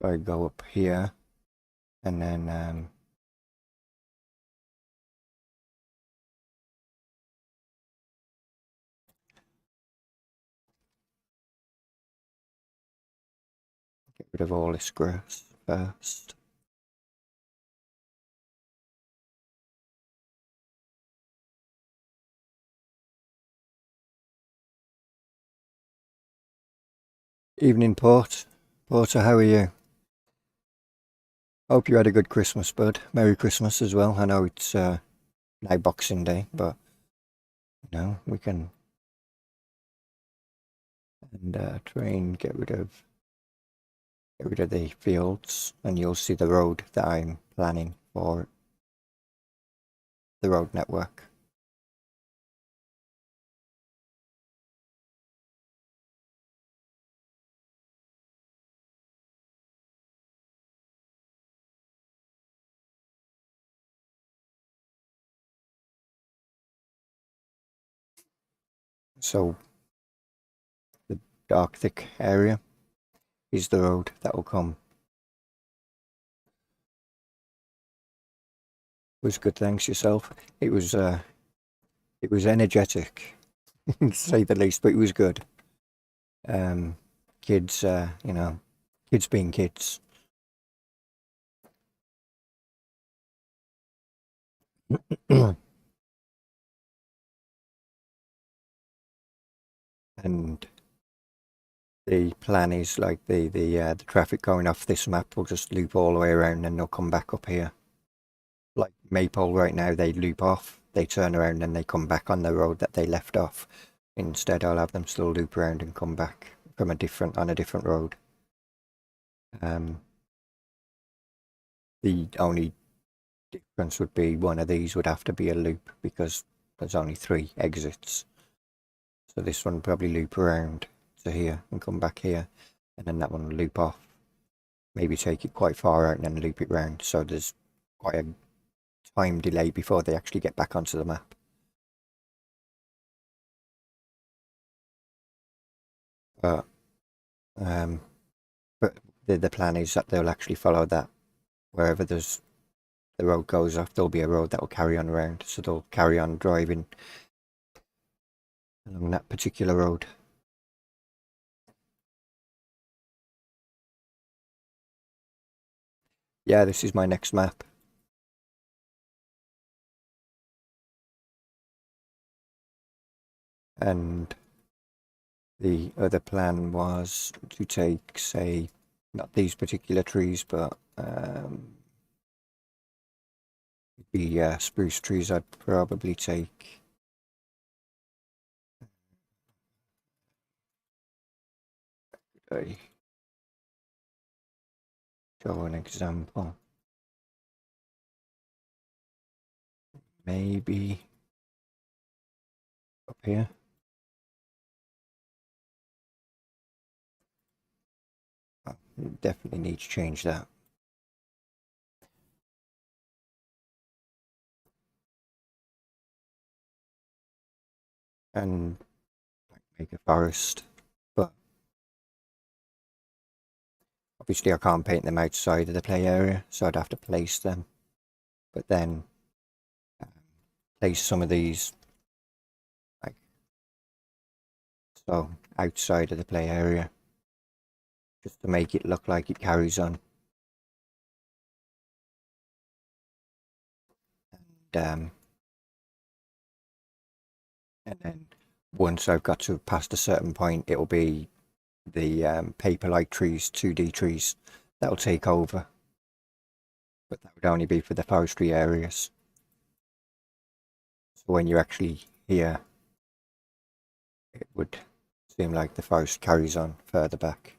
I go up here and then get rid of all this grass first. Evening, Porter, how are you? Hope you had a good Christmas, bud. Merry Christmas as well. I know it's now Boxing Day, but you know, we can try and get rid of the fields, and you'll see the road that I'm planning for the road network. So the dark thick area is the road that will come. It was good, thanks yourself. It was energetic, to say the least, but it was good. Kids, you know, kids being kids. And the plan is like the traffic going off this map will just loop all the way around and they'll come back up here. Like Maypole right now, they loop off, they turn around and they come back on the road that they left off. Instead, I'll have them still loop around and come back from on a different road. The only difference would be one of these would have to be a loop because there's only 3 exits. So this one will probably loop around to here and come back here, and then that one will loop off. Maybe take it quite far out and then loop it round. So there's quite a time delay before they actually get back onto the map. But the plan is that they'll actually follow that. Wherever the road goes off, there'll be a road that will carry on around. So they'll carry on driving along that particular road. Yeah, this is my next map. And the other plan was to take, say, not these particular trees, but the spruce trees. I'd probably take show an example. Maybe up here. Oh, definitely need to change that. And make a forest, but obviously I can't paint them outside of the play area, so I'd have to place them. But then place some of these like so outside of the play area, just to make it look like it carries on. And then once I've got to past a certain point, it'll be the paper-like trees, 2D trees, that'll take over. But that would only be for the forestry areas. So when you're actually here, it would seem like the forest carries on further back.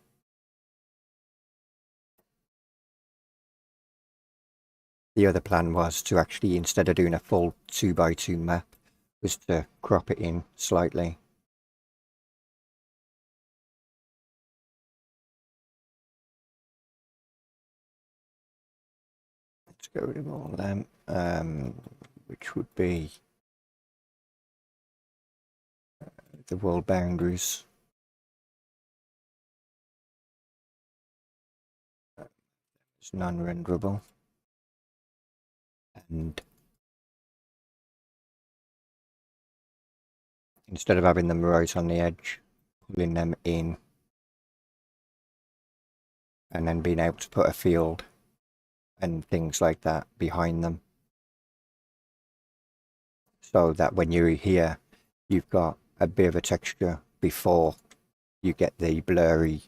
The other plan was to actually, instead of doing a full 2x2 map, was to crop it in slightly. Let's get rid of all of them, which would be the world boundaries. It's non-renderable. And instead of having them right on the edge, pulling them in and then being able to put a field and things like that behind them, so that when you're here you've got a bit of a texture before you get the blurry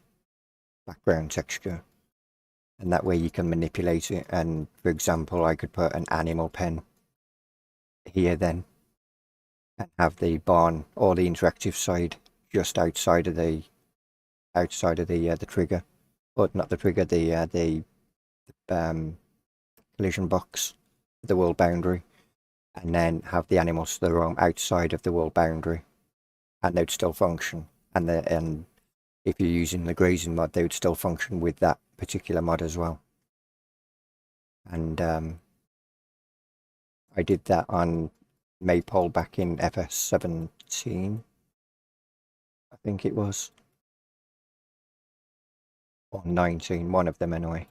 background texture, and that way you can manipulate it. And for example, I could put an animal pen here then and have the barn or the interactive side just outside of the trigger, but not the trigger, the collision box, the world boundary, and then have the animals that are outside of the world boundary, and they'd still function. And if you're using the grazing mod, they would still function with that particular mod as well. And I did that on Maypole back in FS17, I think it was, or 19, one of them anyway.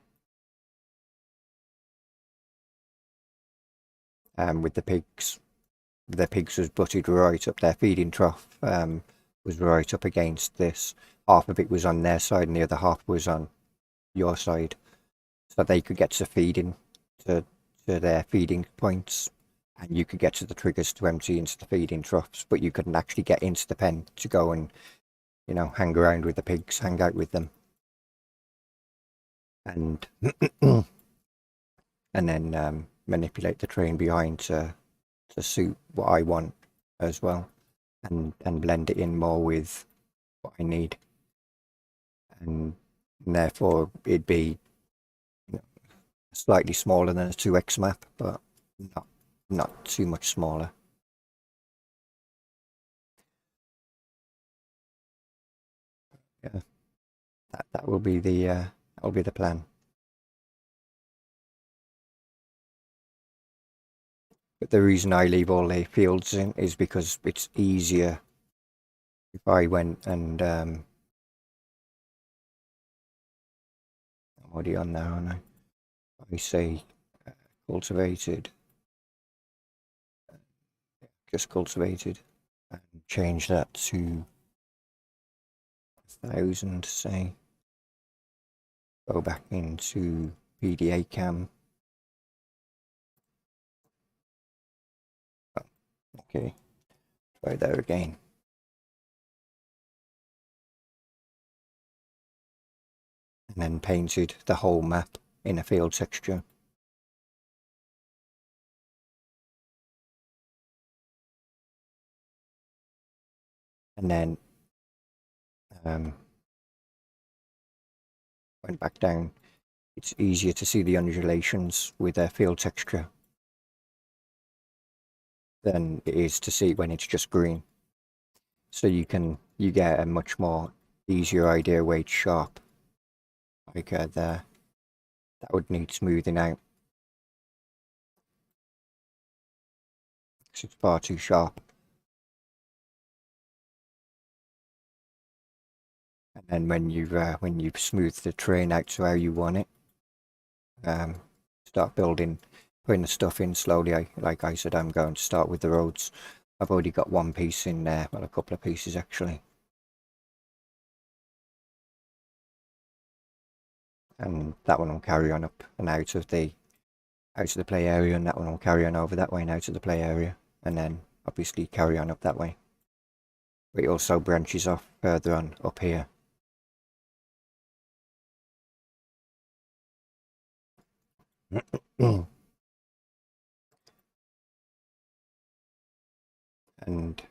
With the pigs was butted right up. Their feeding trough was right up against this. Half of it was on their side and the other half was on your side, so they could get to feeding to their feeding points, and you could get to the triggers to empty into the feeding troughs, but you couldn't actually get into the pen to go and, you know, hang around with the pigs, hang out with them, and and then manipulate the train behind to suit what I want as well, and blend it in more with what I need, and therefore it'd be, you know, slightly smaller than a 2x map, but not too much smaller. Yeah, that will be the plan. But the reason I leave all the fields in is because it's easier if I went and I'm already on there, aren't I? I say cultivated, just cultivated, and change that to 1,000, say. Go back into PDA cam. Oh, okay, try there again. And then painted the whole map in a field texture. And then went back down. It's easier to see the undulations with a field texture than it is to see when it's just green. So you get a much more easier idea where it's sharp. Like there, that would need smoothing out, because it's far too sharp. And then when you've smoothed the terrain out to how you want it, start putting the stuff in slowly. Like I said, I'm going to start with the roads. I've already got one piece in there, well, a couple of pieces actually. And that one will carry on up and out of the play area, and that one will carry on over that way and out of the play area, and then obviously carry on up that way. But it also branches off further on up here. And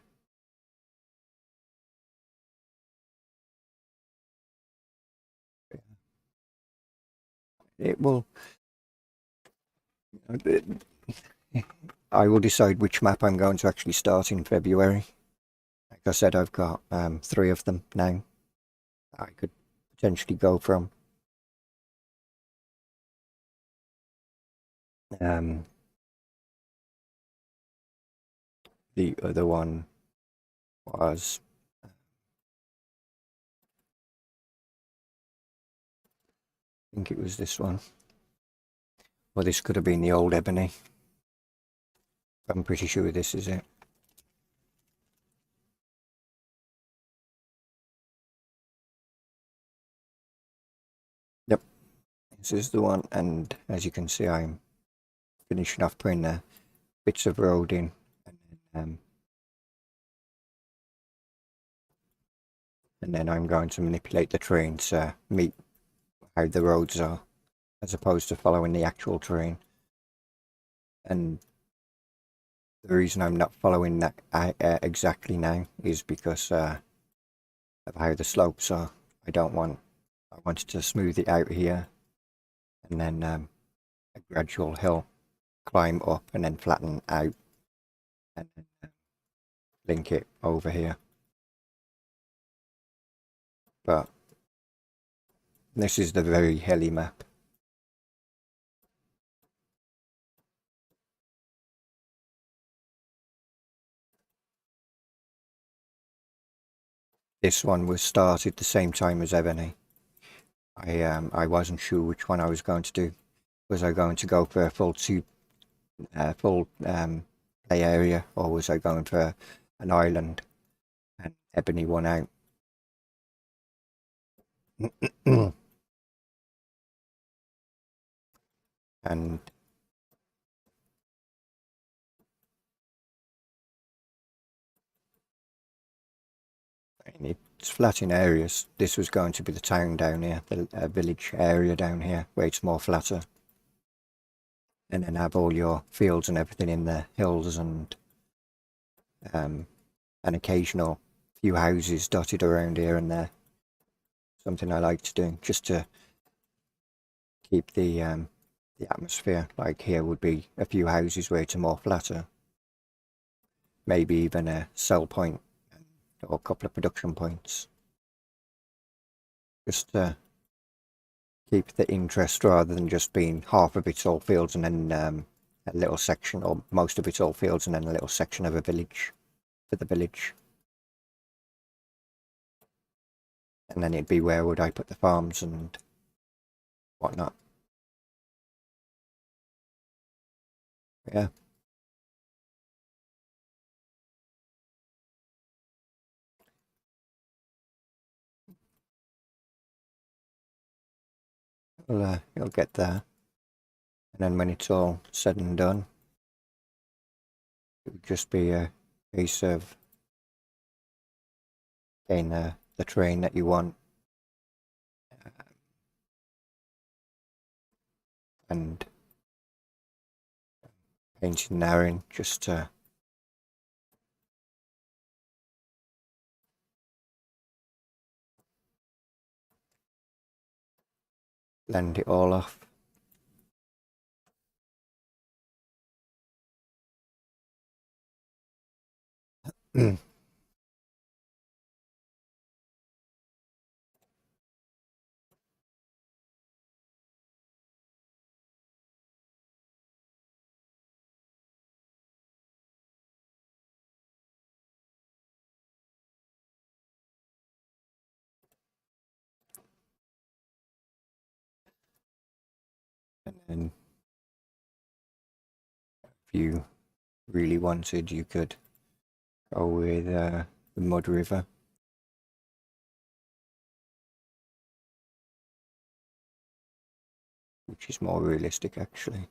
It will. I will decide which map I'm going to actually start in February. Like I said, I've got 3 of them now. I could potentially go from. The other one was, I think it was this one. Well, this could have been the old Ebony. I'm pretty sure this is it. Yep, this is the one, and as you can see, I'm finishing off putting the bits of road in, and then I'm going to manipulate the terrain to meet how the roads are, as opposed to following the actual terrain. And the reason I'm not following that exactly now is because of how the slopes are. I wanted to smooth it out here, and then a gradual hill climb up and then flatten out, and then link it over here. But this is the very hilly map. This one was started the same time as Ebony. I wasn't sure which one I was going to do. Was I going to go for a full play area, or was I going for an island? And Ebony won out. And it's flat in areas. This was going to be the town down here, the village area down here, where it's more flatter. And then have all your fields and everything in the hills, and an occasional few houses dotted around here and there. Something I like to do, just to keep the atmosphere. Like here would be a few houses where it's more flatter. Maybe even a sell point or a couple of production points. Just to keep the interest, rather than just being half of it's all fields and then a little section, or most of it's all fields and then a little section of a village for the village. And then it'd be, where would I put the farms and whatnot. Yeah. Well, you'll get there. And then when it's all said and done, it would just be a case of getting the terrain that you want, and painting there in, just to blend it all off. And then if you really wanted, you could go with the Mud River. Which is more realistic, actually.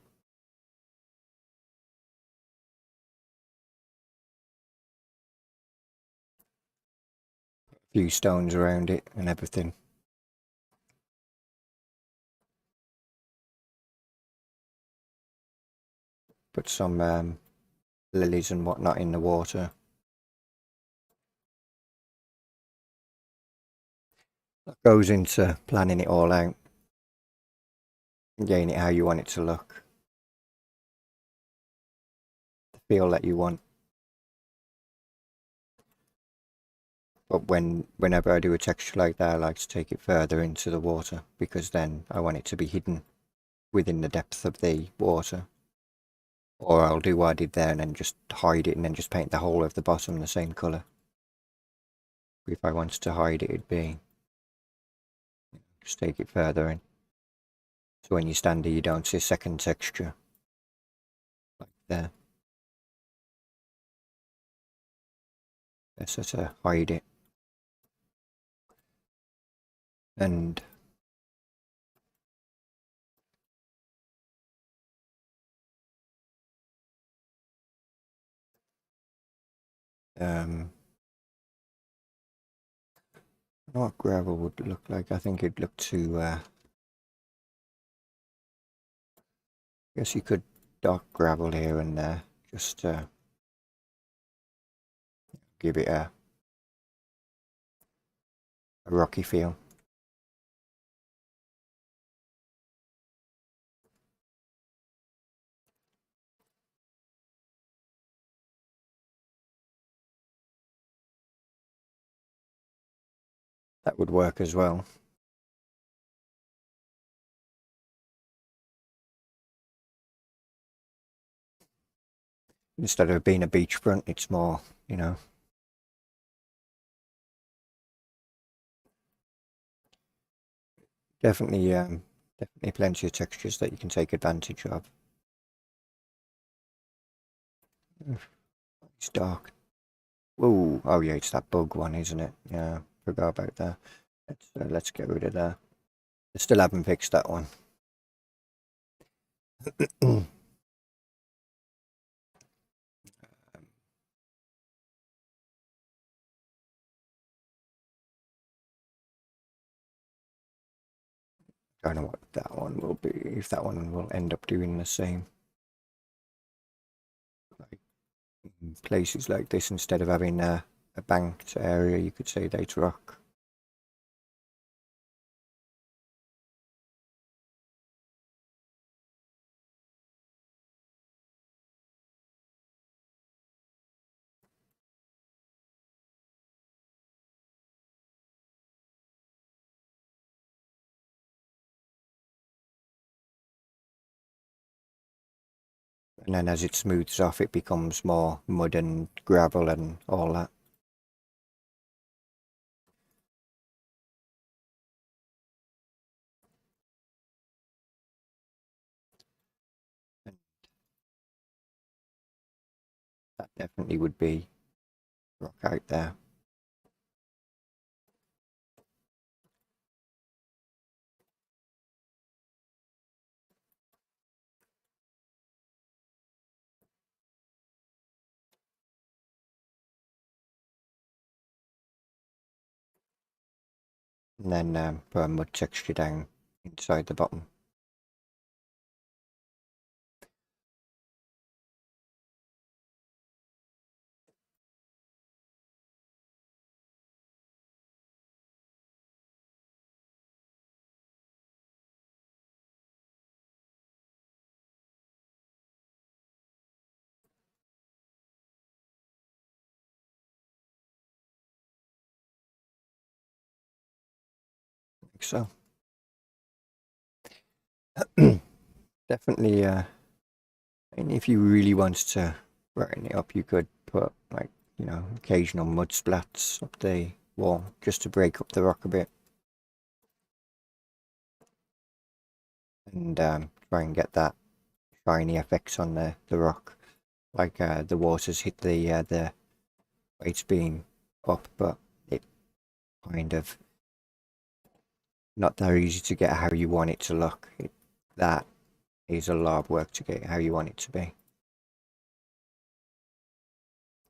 A few stones around it and everything. Put some lilies and whatnot in the water. That goes into planning it all out. gain it how you want it to look, the feel that you want. But whenever I do a texture like that, I like to take it further into the water, because then I want it to be hidden within the depth of the water. Or I'll do what I did there and then just hide it and then just paint the whole of the bottom the same colour. If I wanted to hide it, it'd be just take it further in. So when you stand here, you don't see a second texture like there. Better to hide it. And what gravel would look like? I think it'd look too. I guess you could dark gravel here and there, just give it a rocky feel. That would work as well. Instead of being a beachfront, it's more, definitely, definitely plenty of textures that you can take advantage of. It's dark. Whoa, oh yeah, it's that bug one, isn't it? Yeah, forgot about that. Let's get rid of that. I still haven't fixed that one. Don't know what that one will be, if that one will end up doing the same. Like in places like this, instead of having a banked area, you could say they'd rock. And then as it smooths off, it becomes more mud and gravel and all that. And that definitely would be rock out there. And then put a mud texture down inside the bottom. Like so. Definitely, and if you really wanted to brighten it up, you could put, like, occasional mud splats up the wall just to break up the rock a bit. And try and get that shiny effect on the rock. Like the water's hit the weight's been up, but it kind of not that easy to get how you want it to look. That is a lot of work to get how you want it to be.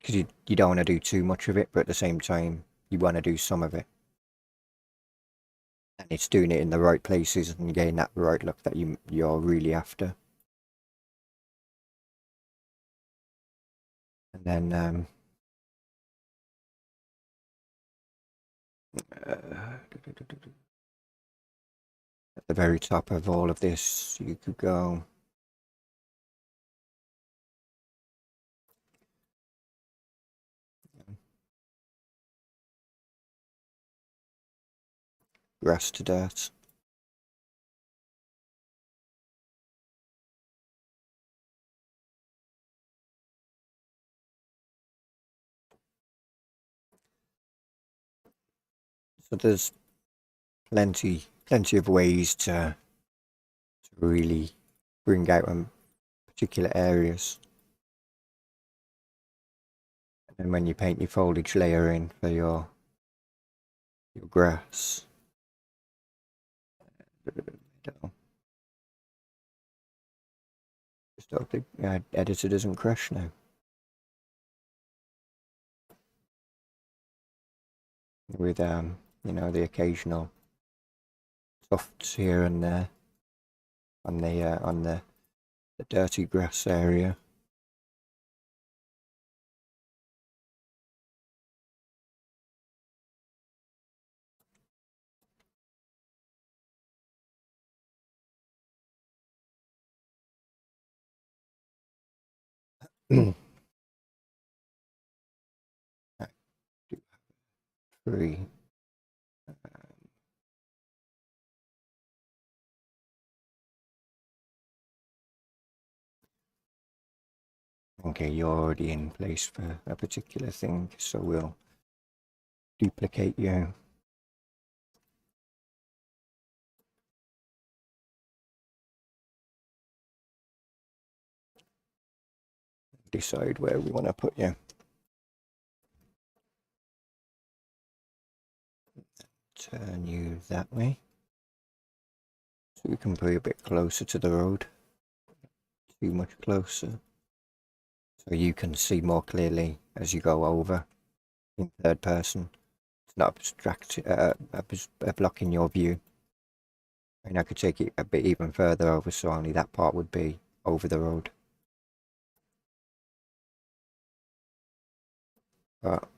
Because you don't want to do too much of it, but at the same time, you want to do some of it. And it's doing it in the right places and getting that right look that you're really after. And then at the very top of all of this, you could go grass to dirt. So there's plenty of ways to really bring out particular areas. And then when you paint your foliage layer in for your grass, just hope the editor doesn't crash now. With you know, the occasional tufts here and there on the dirty grass area. Three. Okay, you're already in place for a particular thing, so we'll duplicate you. Decide where we want to put you. Turn you that way, so we can put you a bit closer to the road. Too much closer, so you can see more clearly as you go over in third person. It's not blocking your view. And I could take it a bit even further over, so only that part would be over the road. But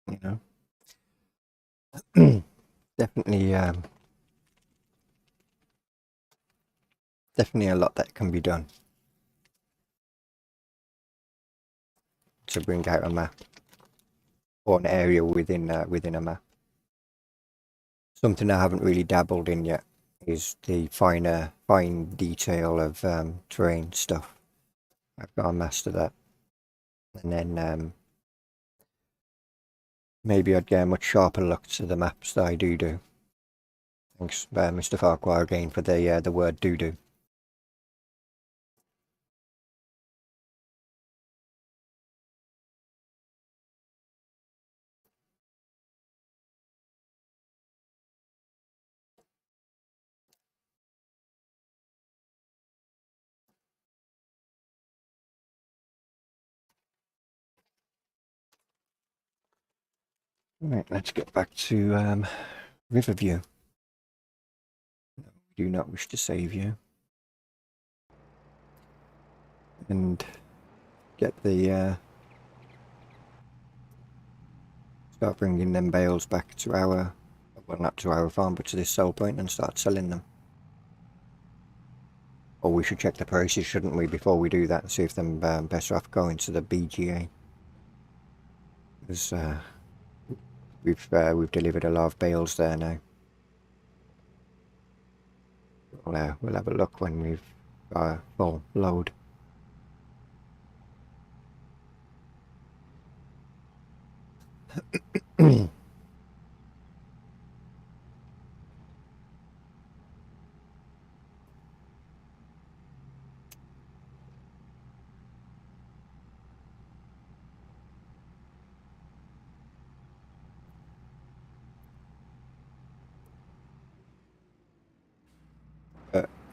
you know, definitely a lot that can be done to bring out a map or an area within a map. Something I haven't really dabbled in yet is the fine detail of terrain stuff. I've got to master that, and then maybe I'd get a much sharper look to the maps that I do. Thanks, Mr. Farquhar, again for the word do. Right, let's get back to Riverview. We do not wish to save you. And get the start bringing them bales back to our, well, not to our farm, but to this sell point, and start selling them. Or we should check the prices, shouldn't we, before we do that, and see if them better off going to the BGA. Because we've delivered a lot of bales there now. We'll have a look when we've got a full load.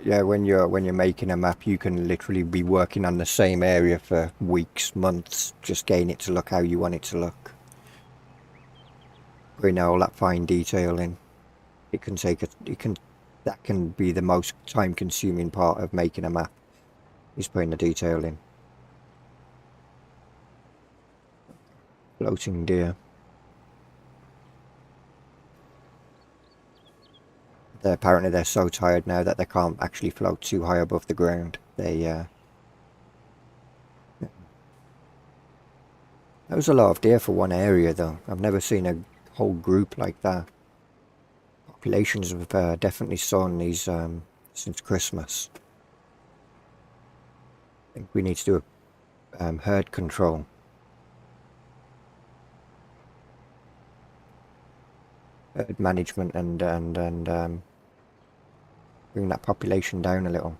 Yeah, when you're making a map, you can literally be working on the same area for weeks, months, just getting it to look how you want it to look. Bring all that fine detail in. It can take that can be the most time-consuming part of making a map, is putting the detail in. Floating deer. Apparently they're so tired now that they can't actually float too high above the ground. That was a lot of deer for one area, though. I've never seen a whole group like that. Populations have definitely soared these since Christmas. I think we need to do a herd control. Herd management and bring that population down a little.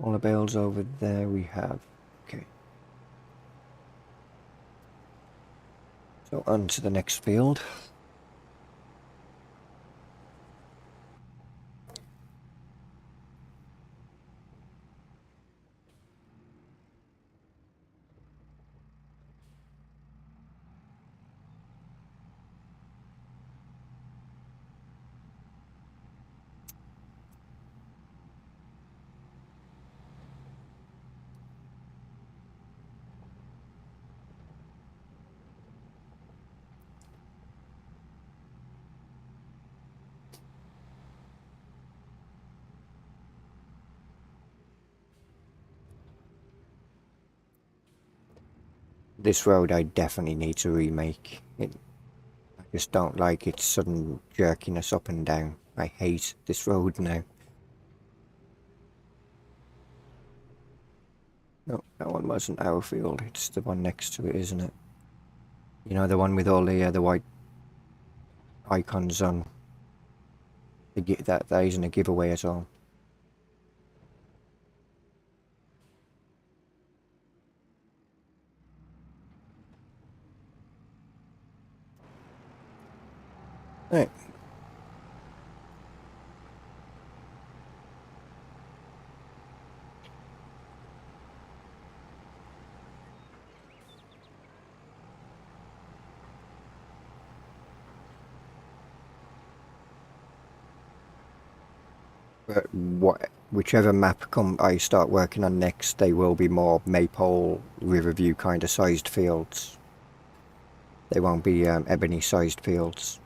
All the bales over there we have. Okay. So on to the next field. This road I definitely need to remake. I just don't like its sudden jerkiness up and down. I hate this road now. No, that one wasn't our field. It's the one next to it, isn't it? You know, the one with all the white icons on. That isn't a giveaway at all. Right. But whichever map I start working on next, they will be more Maypole, Riverview kind of sized fields. They won't be ebony sized fields.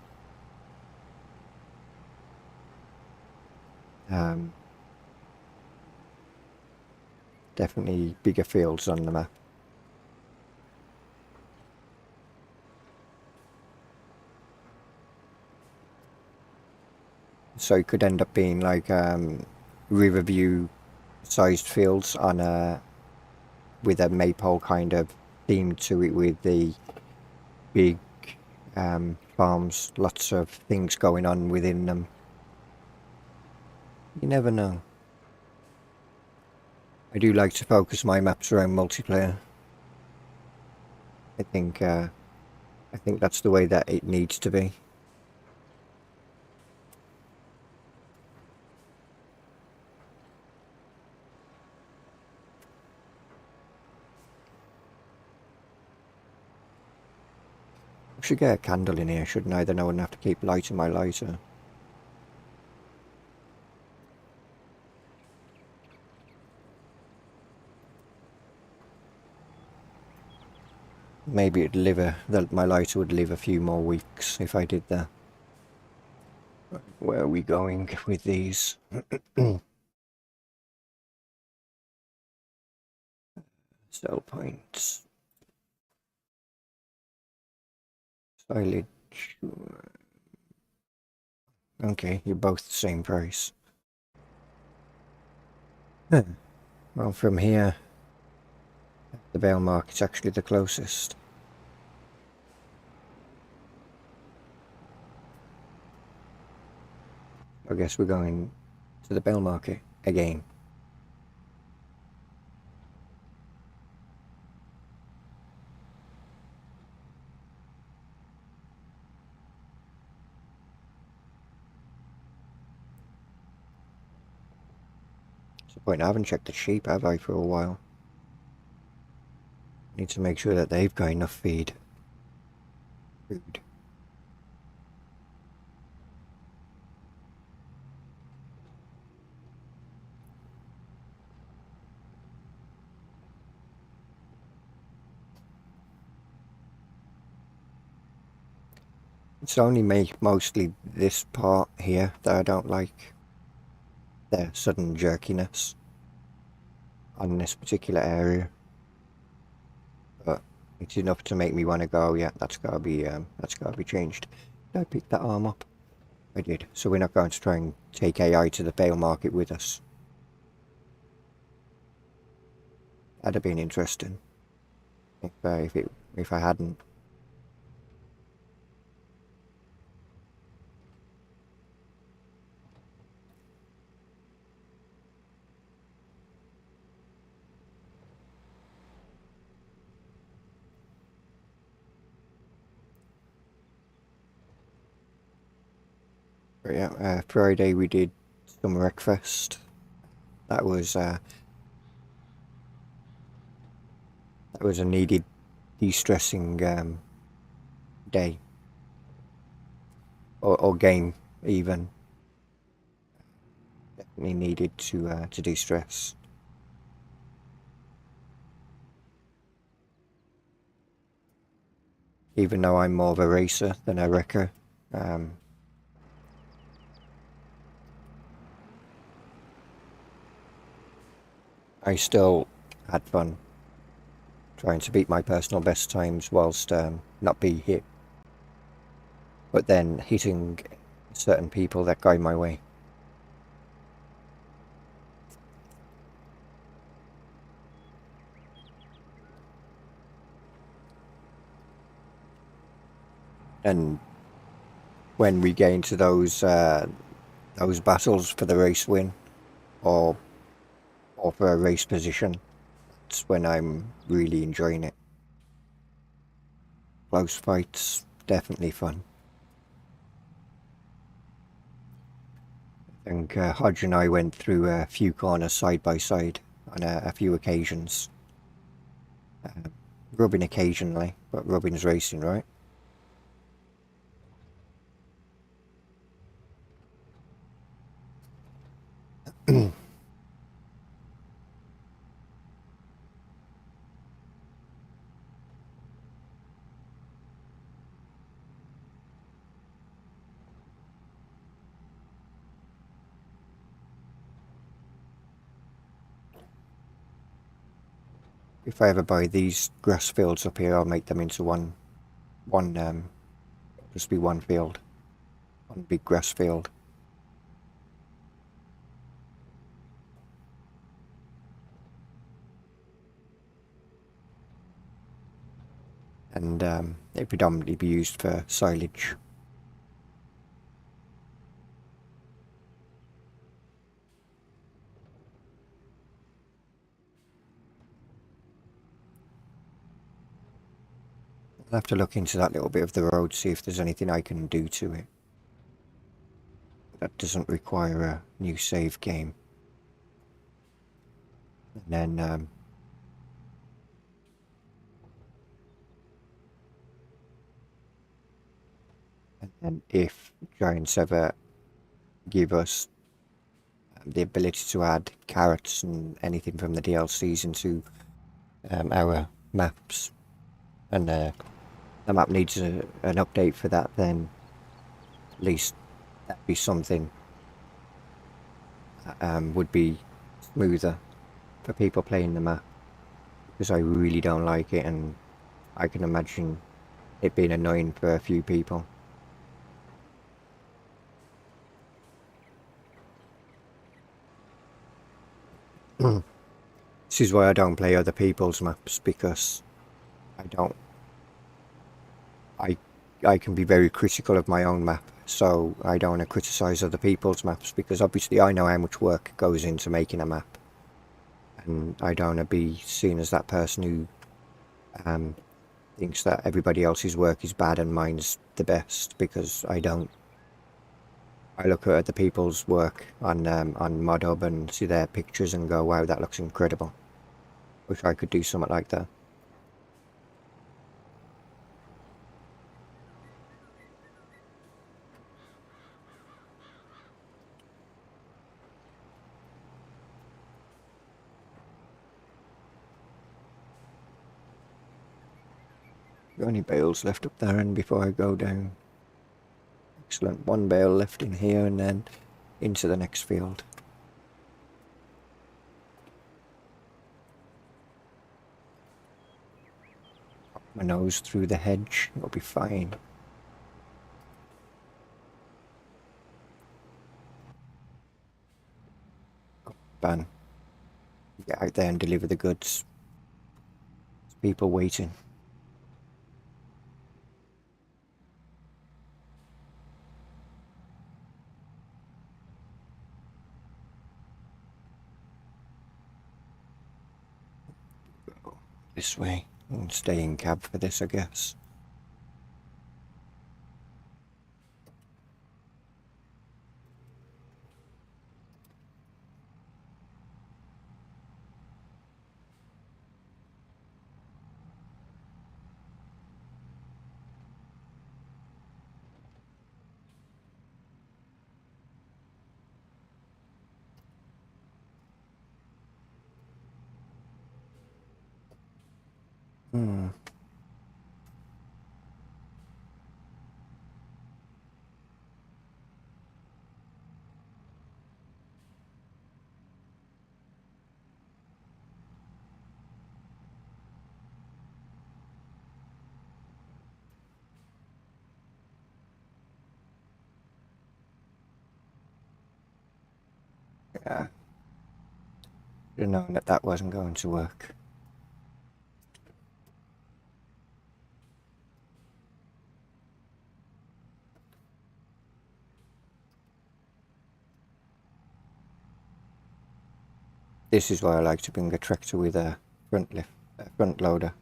Definitely bigger fields on the map. So it could end up being like Riverview sized fields on with a Maypole kind of theme to it, with the big farms, lots of things going on within them. You never know. I do like to focus my maps around multiplayer. I think that's the way that it needs to be. I should get a candle in here, shouldn't I? Then I wouldn't have to keep lighting my lighter. Maybe my lighter would live a few more weeks if I did that. Where are we going with these? Sell points. Silage. Okay, you're both the same price. Well, from here, the Vale Market's actually the closest. I guess we're going to the Bell Market again. What's the point? I haven't checked the sheep, have I, for a while? Need to make sure that they've got enough food. It's only mostly this part here that I don't like. The sudden jerkiness on this particular area. But it's enough to make me want to go, yeah, that's gotta be changed. Did I pick that arm up? I did. So we're not going to try and take AI to the bail market with us. That'd have been interesting if I hadn't. But yeah, Friday we did some breakfast. That was a needed de-stressing day or game even. Definitely needed to de-stress. Even though I'm more of a racer than a wrecker. I still had fun trying to beat my personal best times whilst not be hit, but then hitting certain people that go my way. And when we get into those battles for the race win or for a race position, that's when I'm really enjoying it. Close fights, definitely fun. I think Hodge and I went through a few corners side by side on a few occasions. Rubbing occasionally, but rubbing's racing, right? If I ever buy these grass fields up here, I'll make them into one, just be one field, one big grass field. And it predominantly be used for silage. I'll have to look into that little bit of the road, see if there's anything I can do to it that doesn't require a new save game. And then if Giants ever give us the ability to add carrots and anything from the DLCs into our maps, and the map needs an update for that, then at least that'd be something that would be smoother for people playing the map, because I really don't like it, and I can imagine it being annoying for a few people. This is why I don't play other people's maps, because I don't I I can be very critical of my own map, so I don't want to criticize other people's maps, because obviously I know how much work goes into making a map, and I don't want to be seen as that person who thinks that everybody else's work is bad and mine's the best, because I don't. I look at other people's work on ModHub and see their pictures and go, wow, that looks incredible. Wish I could do something like that. Got any bales left up there and before I go down? Excellent. One bale left in here and then into the next field. Pop my nose through the hedge. It'll be fine. Ban. Get out there and deliver the goods. There's people waiting. Go this way and stay in cab for this, I guess. Hmm. Yeah. Should have known that that wasn't going to work. This is why I like to bring a tractor with a front loader,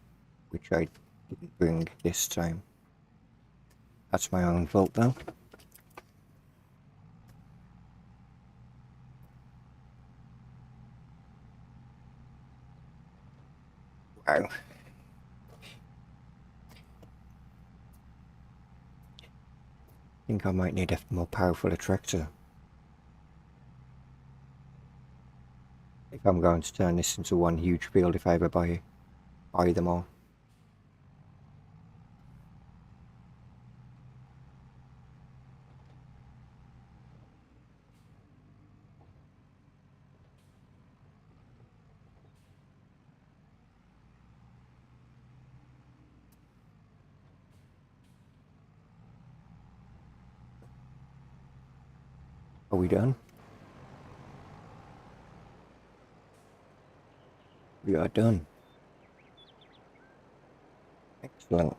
which I didn't bring this time. That's my own fault though. Wow. I think I might need a more powerful tractor if I'm going to turn this into one huge field if I ever buy them all. Are we done? We are done. Excellent.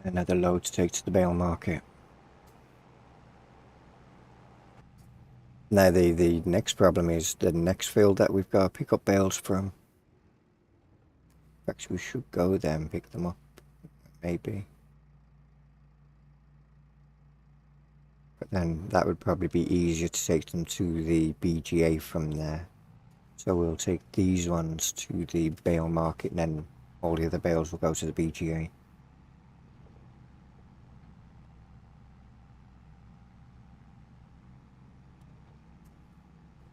Another load to take to the bale market. Now the next problem is the next field that we've got to pick up bales from. Actually, we should go there and pick them up, maybe. But then that would probably be easier to take them to the BGA from there. So we'll take these ones to the bale market and then all the other bales will go to the BGA.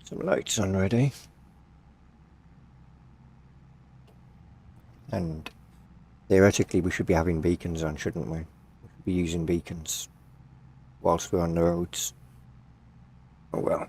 Some lights on ready. And theoretically we should be having beacons on, shouldn't we? We should be using beacons whilst we're on the roads. Oh well.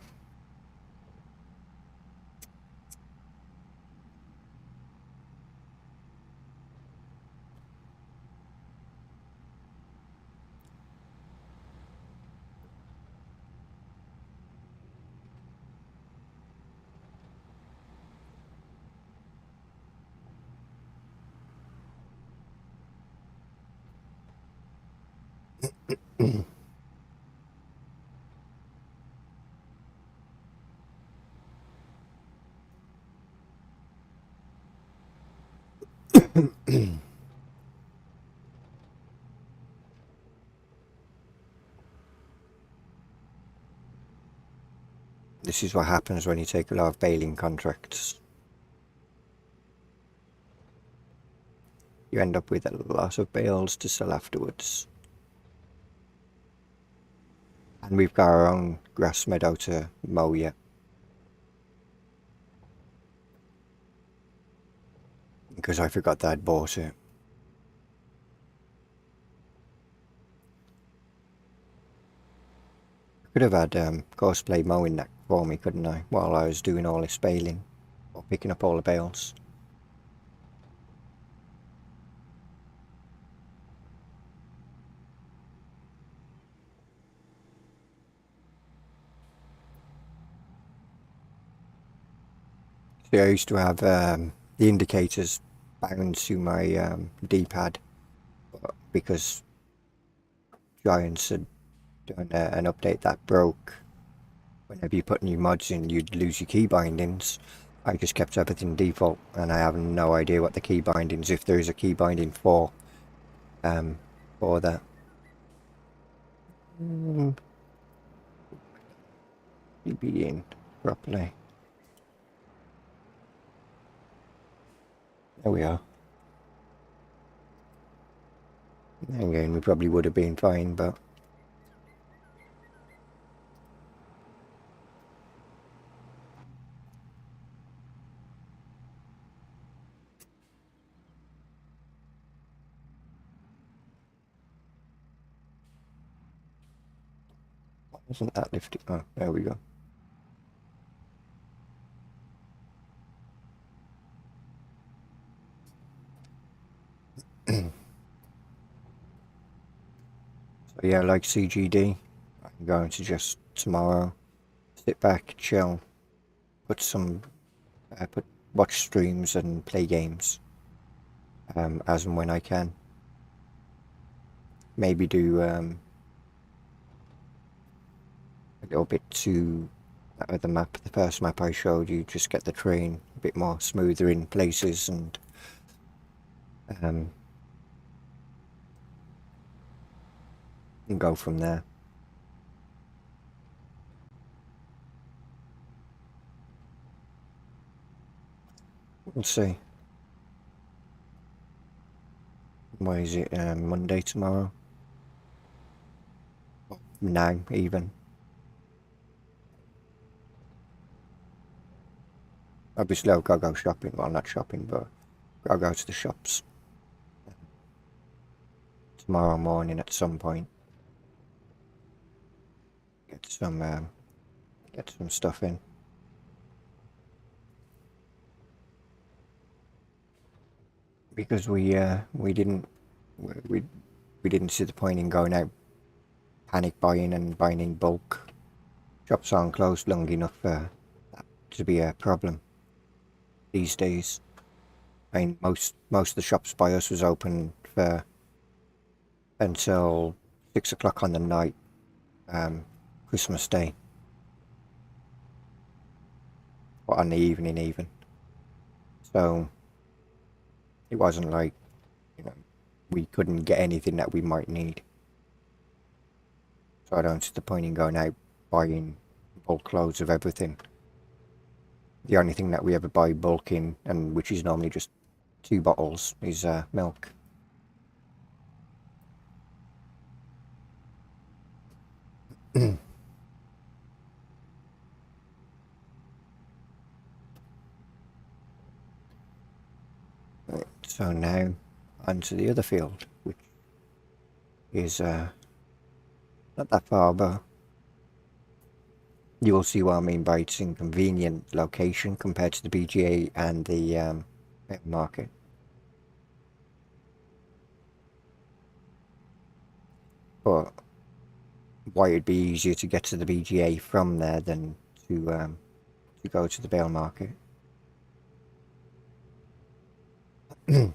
This is what happens when you take a lot of baling contracts. You end up with a lot of bales to sell afterwards. And we've got our own grass meadow to mow yet. Because I forgot that I'd bought it. Could have had Cosplay mowing that for me, couldn't I? While I was doing all this baling or picking up all the bales. See, I used to have the indicators bound to my D-pad, but because Giants had done an update that broke, whenever you put new mods in, you'd lose your key bindings. I just kept everything default, and I have no idea what the key bindings, if there is a key binding for that. Be in properly. There we are. Again, we probably would have been fine, but wasn't that lifted? Oh, there we go. So yeah, like CGD, I'm going to just tomorrow sit back, chill, put some, watch streams and play games as and when I can. Maybe do a little bit to that other map, the first map I showed you, just get the train a bit more smoother in places and go from there. We'll see. Why is it Monday tomorrow? Now, even. Obviously, I've got to go shopping. Well, not shopping, but I'll go to the shops tomorrow morning at some point. Get some stuff in. Because we didn't see the point in going out panic buying and buying in bulk. Shops aren't closed long enough for that to be a problem these days. I mean, most of the shops by us was open for until 6 o'clock on the night, Christmas Day, or on the evening even. So it wasn't like, we couldn't get anything that we might need. So I don't see the point in going out buying bulk loads of everything. The only thing that we ever buy bulk in, and which is normally just 2 bottles, is milk. Right, so now onto the other field, which is not that far, but you will see what I mean by its inconvenient location compared to the BGA and the market. But why it'd be easier to get to the BGA from there than to go to the bale market. Even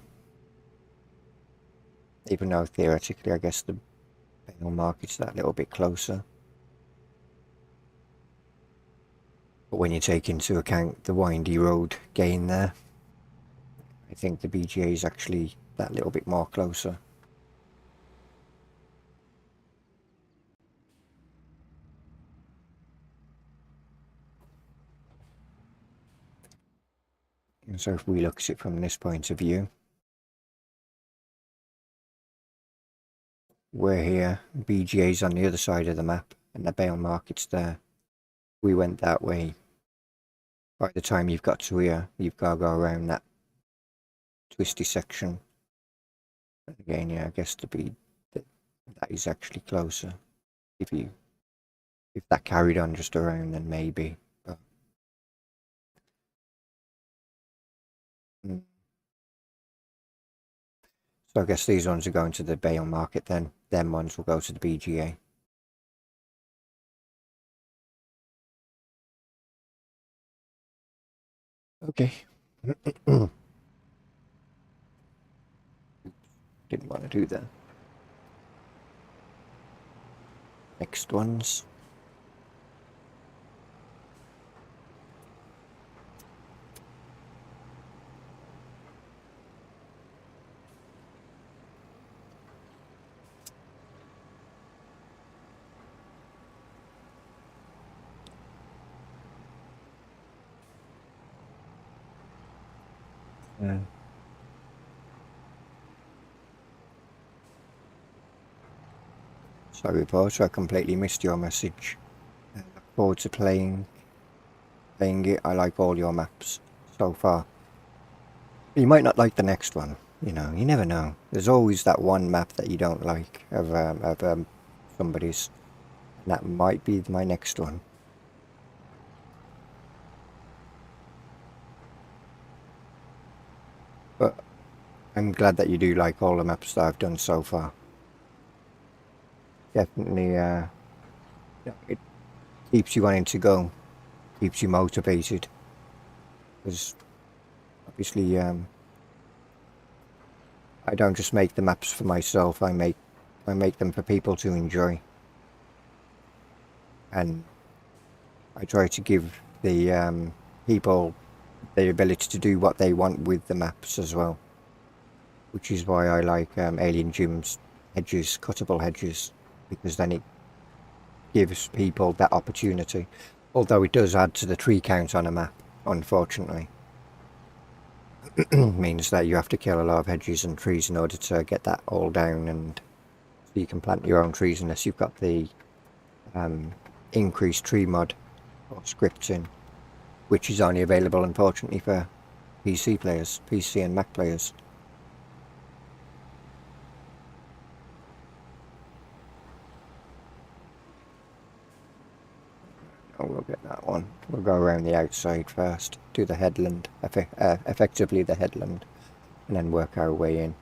though theoretically I guess the bale market's that little bit closer. But when you take into account the windy road gain there, I think the BGA is actually that little bit more closer. And so if we look at it from this point of view, we're here, BGA's on the other side of the map, and the bale market's there. We went that way. By the time you've got to here, you've got to go around that twisty section. And again, yeah, I guess that is actually closer if you If that carried on just around, then maybe. But, mm. So I guess these ones are going to the bail market then. Them ones will go to the BGA. Okay. Didn't want to do that. Next ones. Sorry, boss, I completely missed your message. Look forward to playing it. I like all your maps so far. You might not like the next one. You never know. There's always that one map that you don't like of somebody's. And that might be my next one. But I'm glad that you do like all the maps that I've done so far. Definitely, it keeps you wanting to go, keeps you motivated. Because obviously, I don't just make the maps for myself. I make them for people to enjoy, and I try to give the people the ability to do what they want with the maps as well. Which is why I like Alien Gym's hedges, cuttable hedges, because then it gives people that opportunity. Although it does add to the tree count on a map, unfortunately. Means that you have to kill a lot of hedges and trees in order to get that all down, and so you can plant your own trees unless you've got the increased tree mod or scripting, which is only available unfortunately for PC players, PC and Mac players. Oh, we'll get that one. We'll go around the outside first, do the headland, effectively the headland, and then work our way in.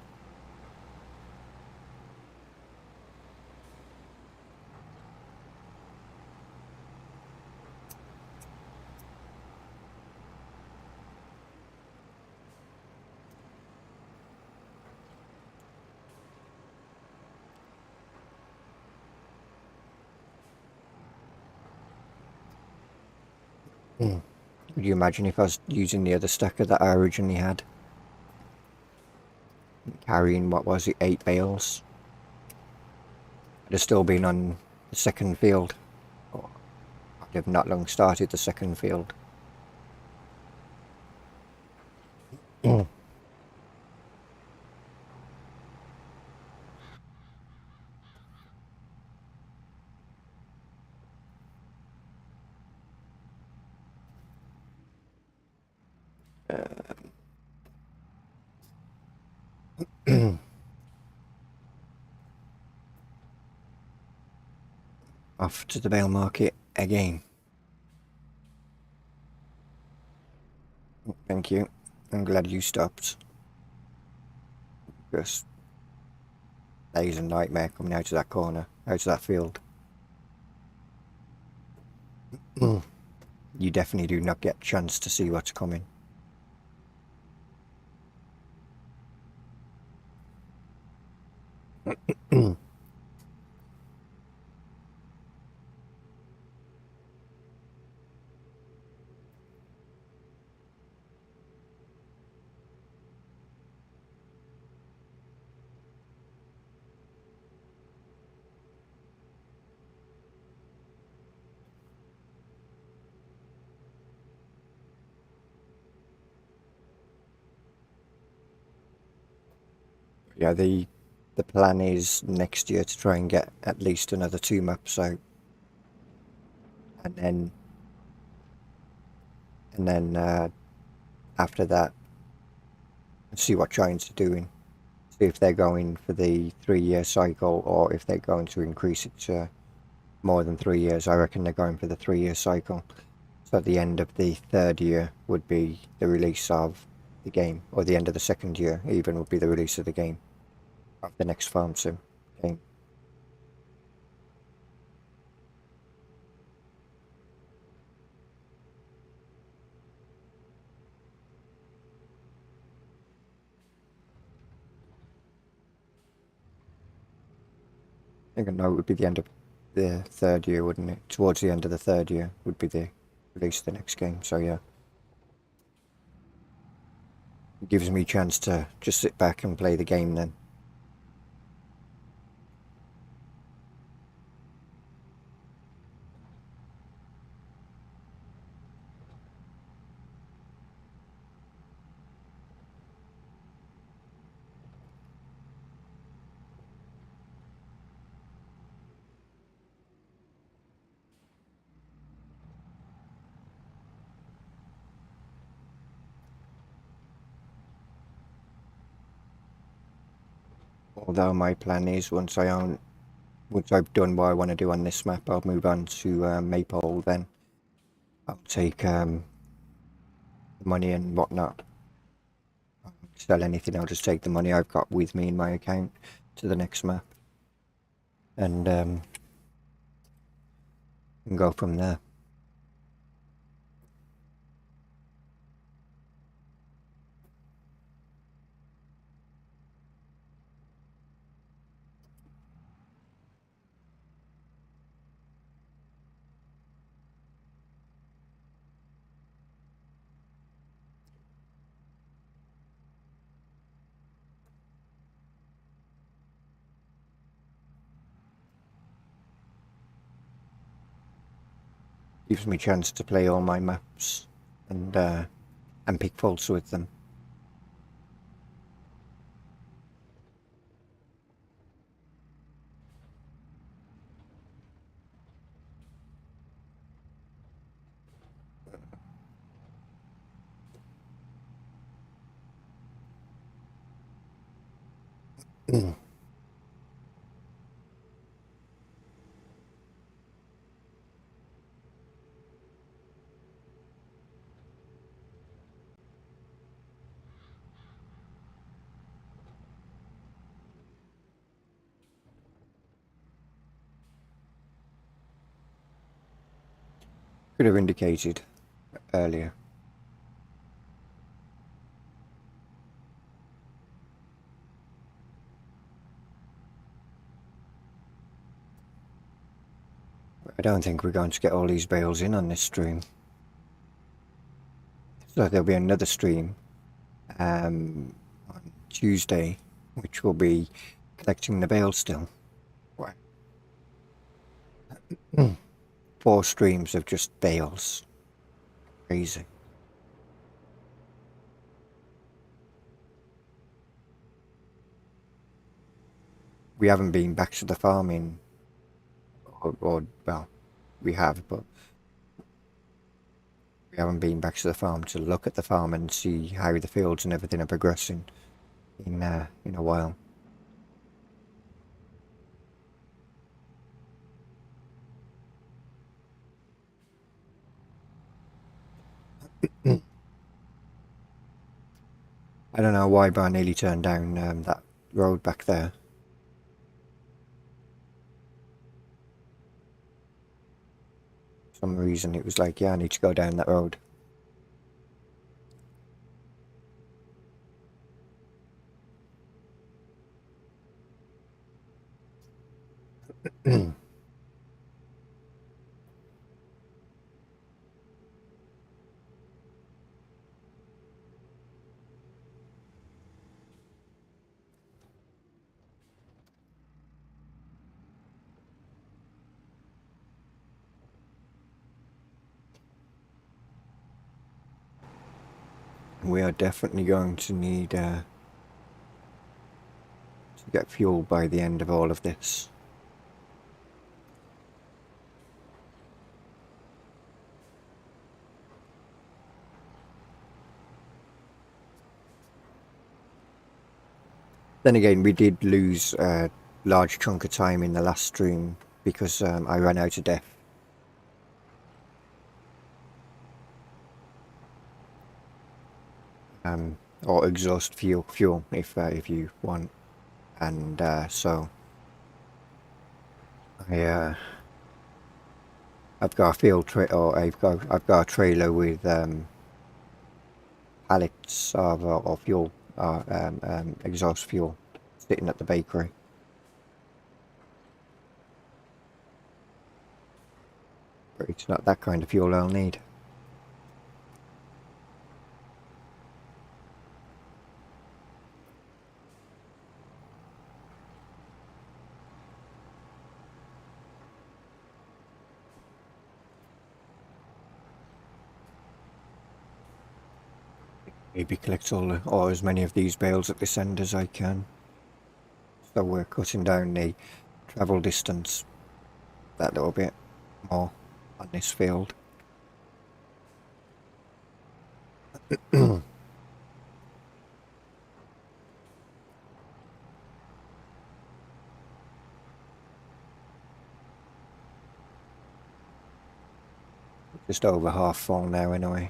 Could you imagine if I was using the other stacker that I originally had? Carrying, what was it, 8 bales? I'd have still been on the second field. Or I'd have not long started the second field. Off to the bale market again. Thank you. I'm glad you stopped. Because that is a nightmare coming out of that corner, out of that field. You definitely do not get a chance to see what's coming. Yeah, the plan is next year to try and get at least another 2 maps out, and then after that, see what Giants are doing. See if they're going for the 3-year cycle or if they're going to increase it to more than 3 years. I reckon they're going for the 3-year cycle. So at the end of the third year would be the release of the game, or the end of the second year even would be the release of the game, of the next farm sim game. I think I know it would be the end of the third year, wouldn't it? Towards the end of the third year would be the release of the next game. So yeah, it gives me a chance to just sit back and play the game then. Although my plan is once I've done what I want to do on this map, I'll move on to Maypole. Then I'll take the money and whatnot. Sell anything. I'll just take the money I've got with me in my account to the next map, and go from there. Gives me a chance to play all my maps and pick faults with them. Could have indicated earlier. I don't think we're going to get all these bales in on this stream. So there'll be another stream on Tuesday, which will be collecting the bales still. Wow. 4 streams of just bales. Crazy. We haven't been back to the farm in, or well, we have, but we haven't been back to the farm to look at the farm and see how the fields and everything are progressing in a while. I don't know why, but I nearly turned down that road back there. For some reason it was like, yeah, I need to go down that road. We are definitely going to need to get fuel by the end of all of this. Then again, we did lose a large chunk of time in the last stream because I ran out of DEF. Or exhaust fuel if you want, and so I've got a I've got a trailer with pallets of fuel, exhaust fuel, sitting at the bakery. But it's not that kind of fuel I'll need. Maybe collect or as many of these bales at this end as I can. So we're cutting down the travel distance that little bit more on this field. Just over half full now anyway.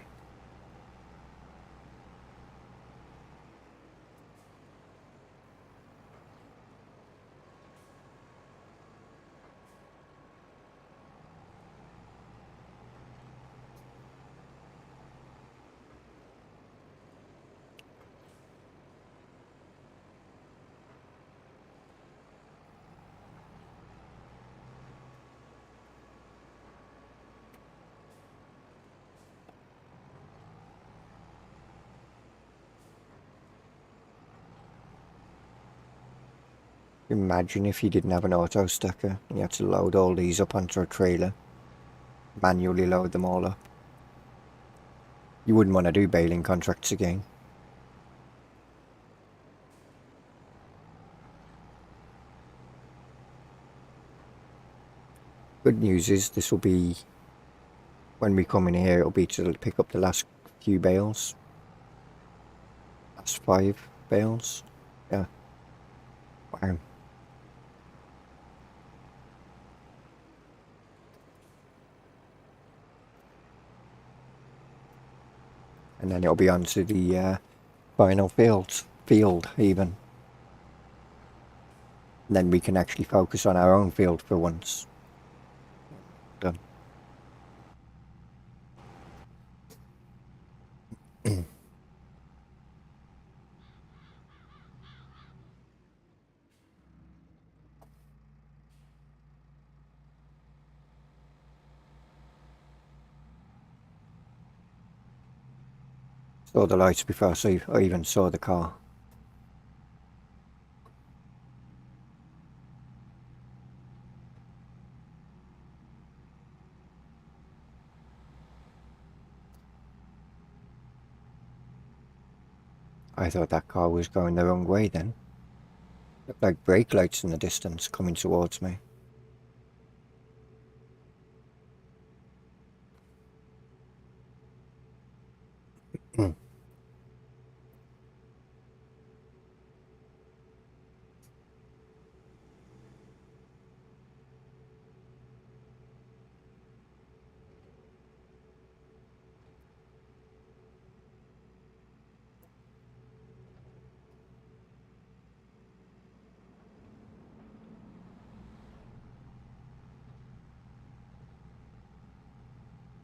Imagine if you didn't have an auto stacker and you had to load all these up onto a trailer, manually load them all up. You wouldn't want to do baling contracts again. Good news is this will be, when we come in here, it'll be to pick up the last few bales. Last 5 bales. Yeah. Wow. And then it'll be on to the final field even. And then we can actually focus on our own field for once. Done. Saw the lights before I even saw the car. I thought that car was going the wrong way then. Looked like brake lights in the distance coming towards me.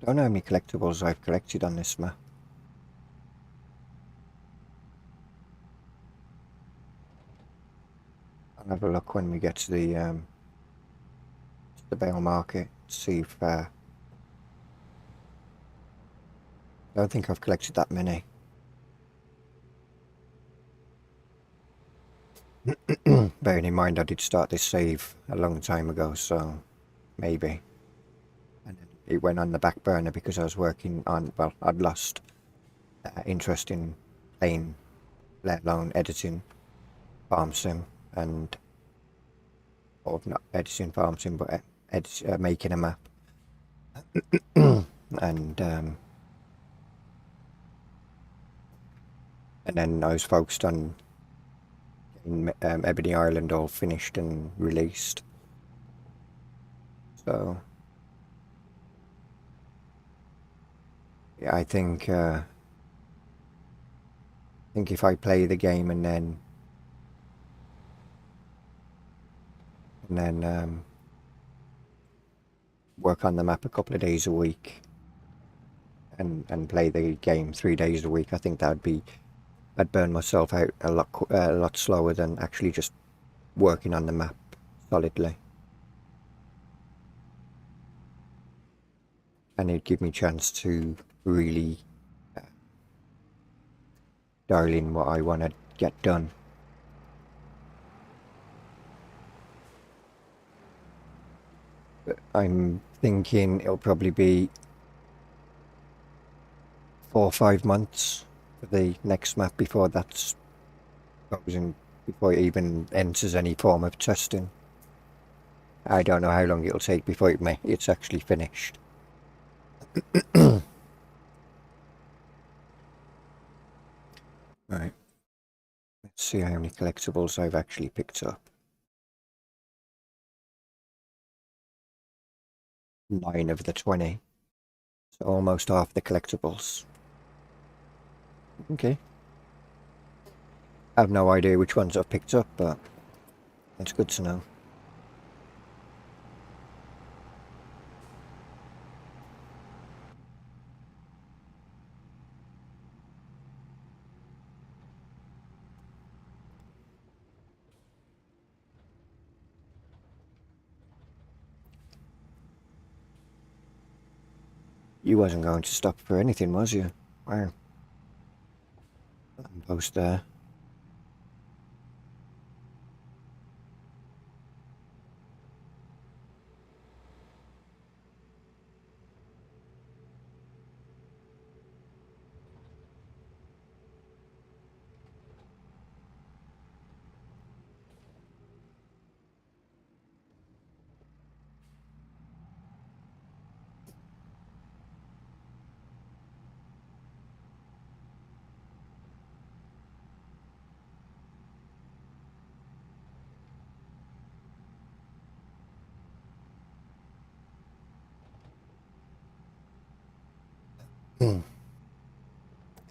Don't know how many collectibles I've collected on this map. I'll have a look when we get to the bale market, see if I don't think I've collected that many. Bearing in mind I did start this save a long time ago, so maybe. And then it went on the back burner because I was working on, well, I'd lost interest in playing, let alone editing Farm Sim, and, or not editing Farm Sim, but making a map. And then I was focused on getting Ebony Island all finished and released. So yeah, I think if I play the game and then work on the map a couple of days a week and play the game 3 days a week, I think I'd burn myself out a lot slower than actually just working on the map solidly. And it'd give me a chance to really dial in what I want to get done. But I'm thinking it'll probably be 4 or 5 months for the next map before before it even enters any form of testing. I don't know how long it'll take before it's actually finished. Right, let's see how many collectibles I've actually picked up. 9 of the 20. So almost half the collectibles. Okay. I have no idea which ones I've picked up, but it's good to know. You wasn't going to stop for anything, was you? Wow. Post there.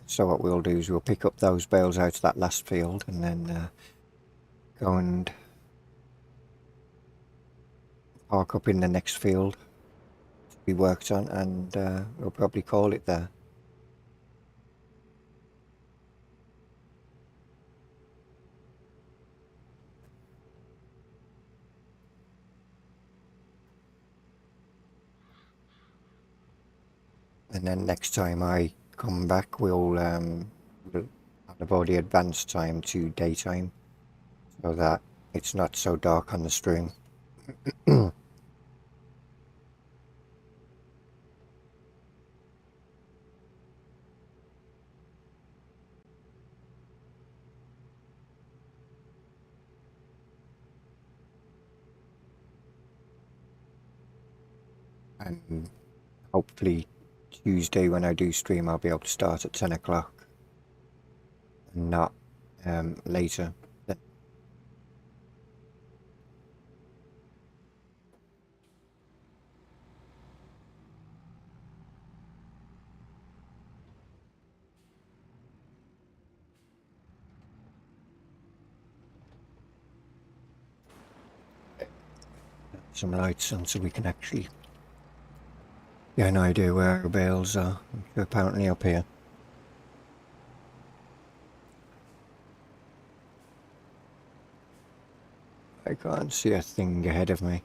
So what we'll do is we'll pick up those bales out of that last field and then go and park up in the next field to be worked on, and we'll probably call it there. And then next time I come back, we'll have already advanced time to daytime so that it's not so dark on the stream. And hopefully Tuesday when I do stream, I'll be able to start at 10 o'clock and not later. Some lights on so we can actually get an idea where our bales are. They're apparently up here. I can't see a thing ahead of me.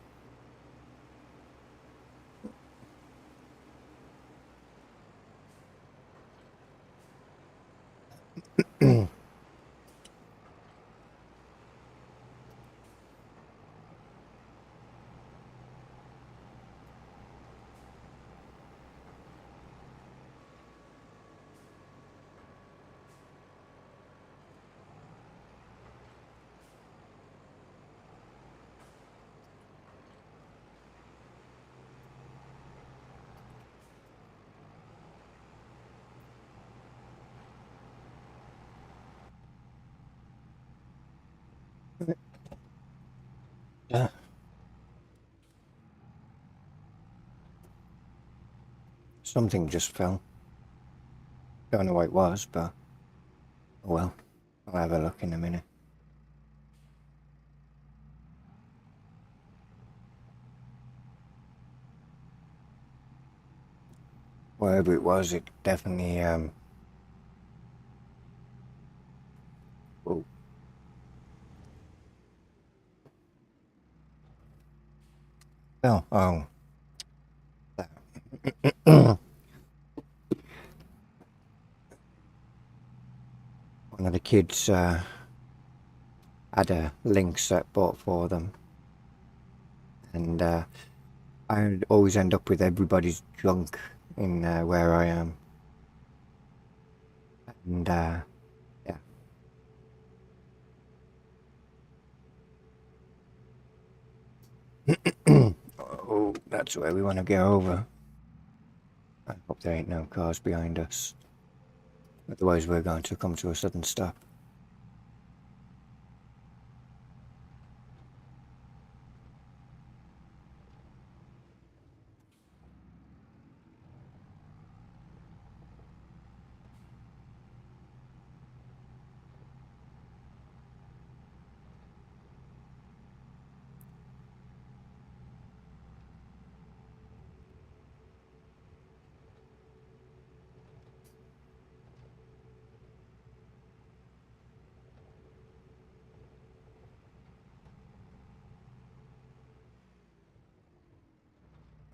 Something just fell. Don't know what it was, but oh well. I'll have a look in a minute. Wherever it was, it definitely oh, fell. Oh. One of the kids had a lynx that bought for them, and I always end up with everybody's junk in where I am, and yeah. Oh, that's where we want to go over. I hope there ain't no cars behind us, otherwise we're going to come to a sudden stop.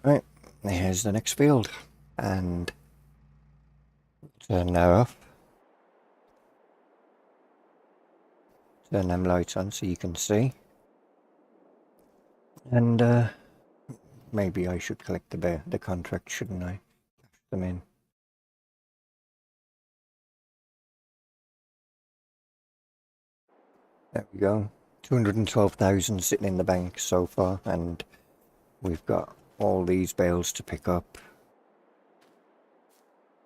Right, here's the next field, and turn that off. Turn them lights on so you can see. And maybe I should collect the contract, shouldn't I? Cash them in. There we go. 212,000 sitting in the bank so far, and we've got all these bales to pick up,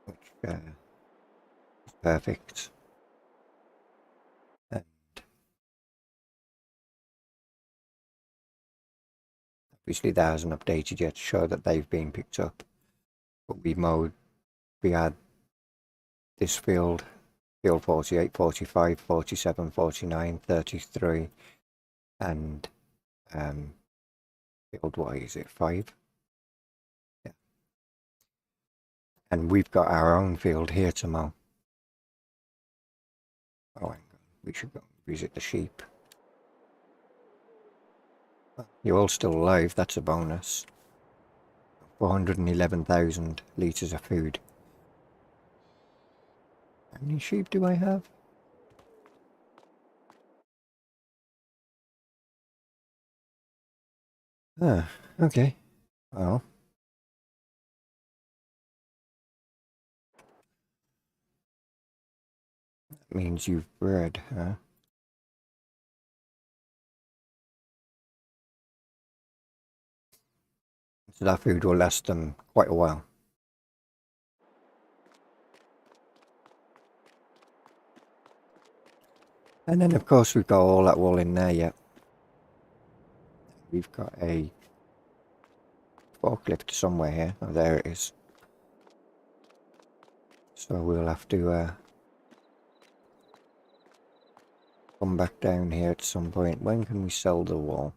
which is perfect. And obviously that hasn't updated yet to show that they've been picked up. But we had this field 48, 45, 47, 49, 33, and field, what is it, 5? Yeah. And we've got our own field here to mow. Oh, hang on. We should go visit the sheep. You're all still alive, that's a bonus. 411,000 litres of food. How many sheep do I have? Ah, okay. Well, that means you've bred, huh? So that food will last them quite a while. And then of course we've got all that wool in there yet. We've got a forklift somewhere here. Oh, there it is. So we'll have to come back down here at some point. When can we sell the wool?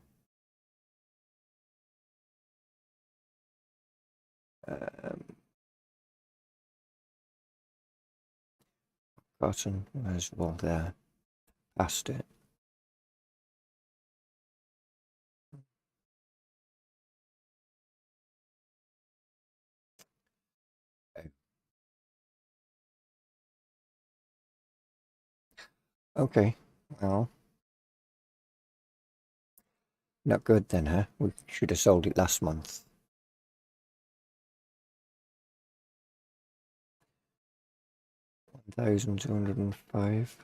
Cotton, there's wool there. Past it. Okay, well, not good then, huh? We should have sold it last month. $1,205.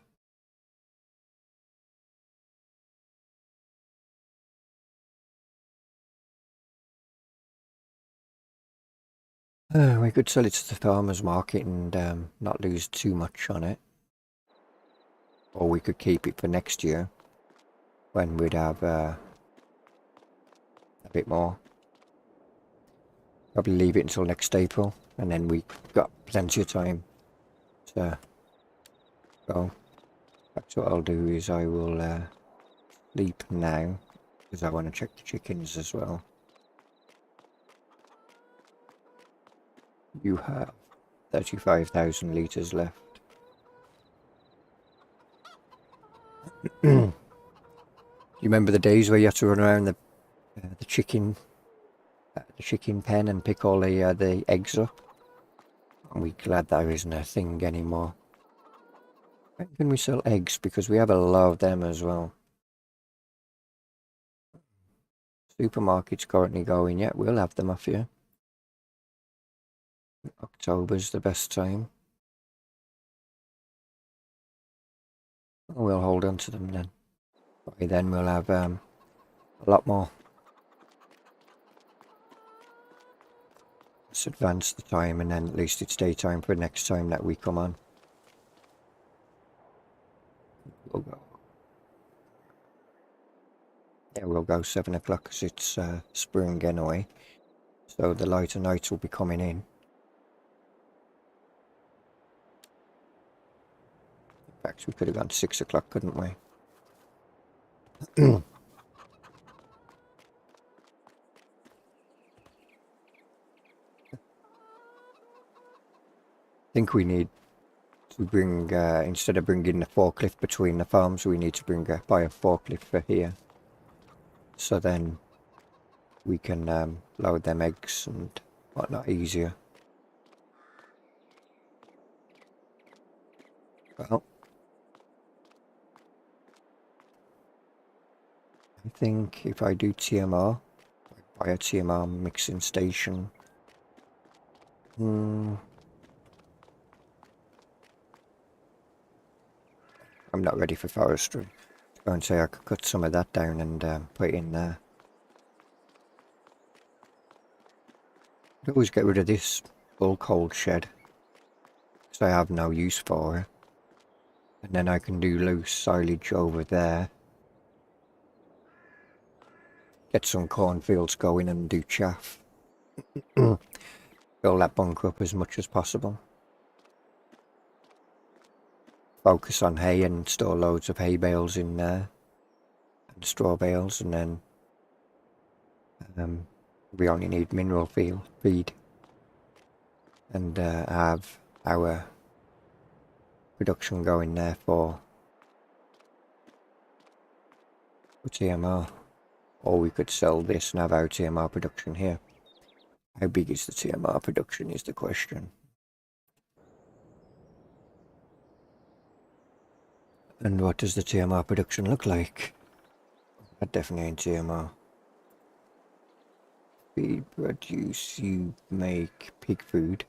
We could sell it to the farmer's market and not lose too much on it. Or we could keep it for next year when we'd have a bit more. Probably leave it until next April and then we got plenty of time to go. That's what I'll do, is I will sleep now, because I want to check the chickens as well. You have 35,000 litres left. You remember the days where you had to run around the chicken pen and pick all the eggs up? I'm glad that isn't a thing anymore. When can we sell eggs? Because we have a lot of them as well. Supermarket's currently going. Yeah, we'll have them off you. October's the best time. We'll hold on to them then. By then we'll have a lot more. Let's advance the time, and then at least it's daytime for next time that we come on. We'll go. Yeah, we'll go 7 o'clock because it's spring anyway. So the lighter nights will be coming in. In fact, we could have gone 6 o'clock, couldn't we? I think we need to bring, instead of bringing the forklift between the farms, we need to buy a forklift for here. So then we can load them eggs and whatnot easier. Well, I think if I do TMR, buy a TMR mixing station. I'm not ready for forestry. I was going to say I could cut some of that down and put it in there. I'd always get rid of this bulk hold shed, because I have no use for it. And then I can do loose silage over there. Get some cornfields going and do chaff. Fill that bunker up as much as possible. Focus on hay and store loads of hay bales in there. And straw bales, and then we only need mineral feed. And have our production going there for TMR. Or we could sell this and have our TMR production here. How big is the TMR production is the question. And what does the TMR production look like? That definitely ain't TMR. Feed produce, you make pig food.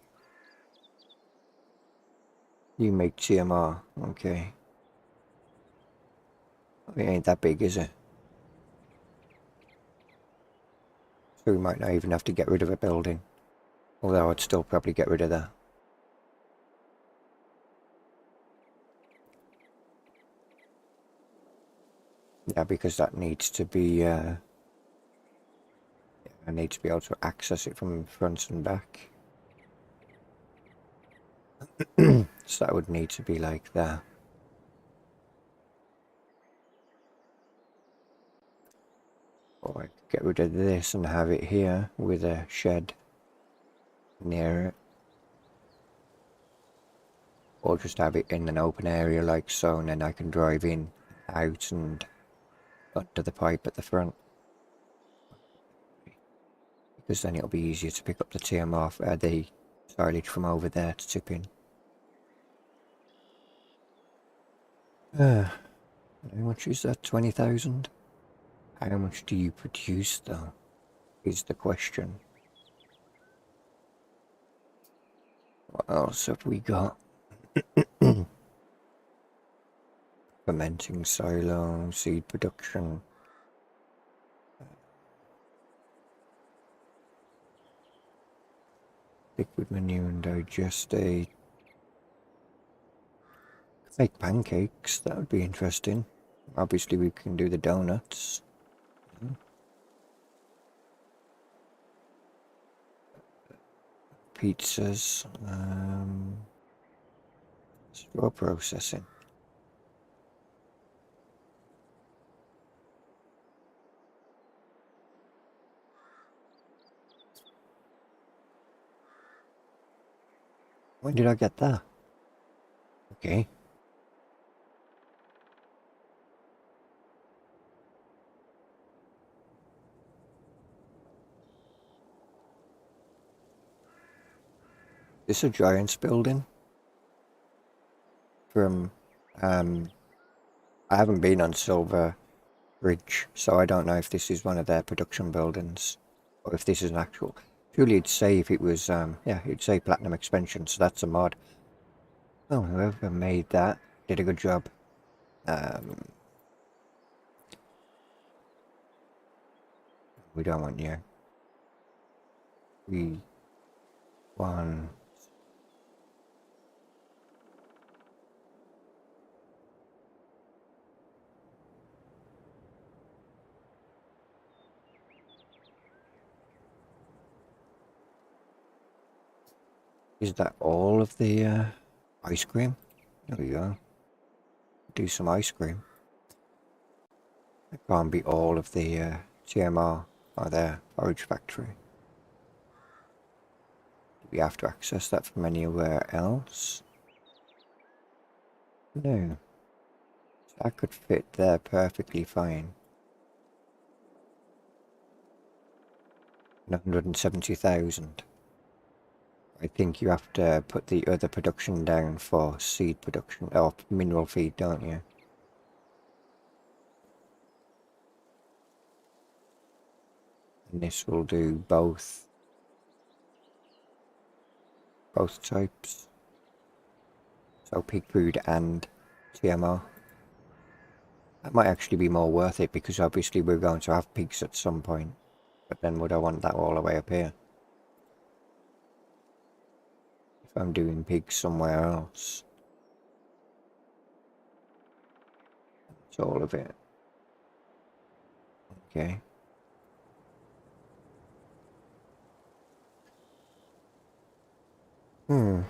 You make TMR, okay. It ain't that big, is it? So we might not even have to get rid of a building. Although I'd still probably get rid of that. Yeah, because that needs to be, I need to be able to access it from front and back. So that would need to be like that. Or I could get rid of this and have it here with a shed near it. Or just have it in an open area like so, and then I can drive in, out and under the pipe at the front. Because then it'll be easier to pick up the TMR, the silage from over there to tip in. How much is that? 20,000? How much do you produce though, is the question. What else have we got? Fermenting silo, seed production. Liquid manure and digestate. Make pancakes, that would be interesting. Obviously we can do the donuts. pizzas. Straw processing. When did I get that? Okay. Is this a Giants building? From, I haven't been on Silver Ridge, so I don't know if this is one of their production buildings, or if this is an actual. Surely it'd say if it was, yeah, it'd say Platinum Expansion, so that's a mod. Oh, whoever made that did a good job. We don't want you. We want. Is that all of the ice cream? There we go. Do some ice cream. It can't be all of the TMR or their Forage Factory. Do we have to access that from anywhere else? No. That could fit there perfectly fine. 170,000. I think you have to put the other production down for seed production, or mineral feed, don't you? And this will do both types. So pig food and TMR. That might actually be more worth it, because obviously we're going to have pigs at some point. But then would I want that all the way up here? If I'm doing pigs somewhere else. It's all of it. Okay. Hmm.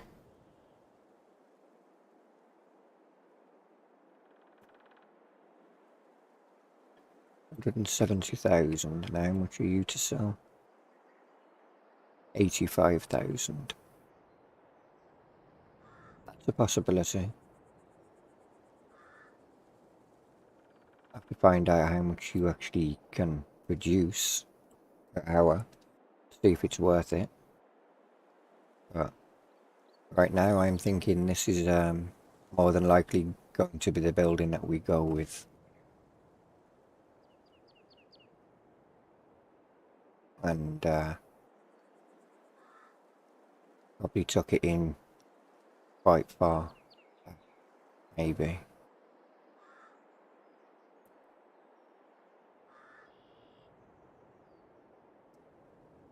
170,000. Now how much are you to sell? 85,000. That's a possibility. I have to find out how much you actually can produce per hour. See if it's worth it. But right now I'm thinking this is more than likely going to be the building that we go with. And probably took it in quite far. Maybe.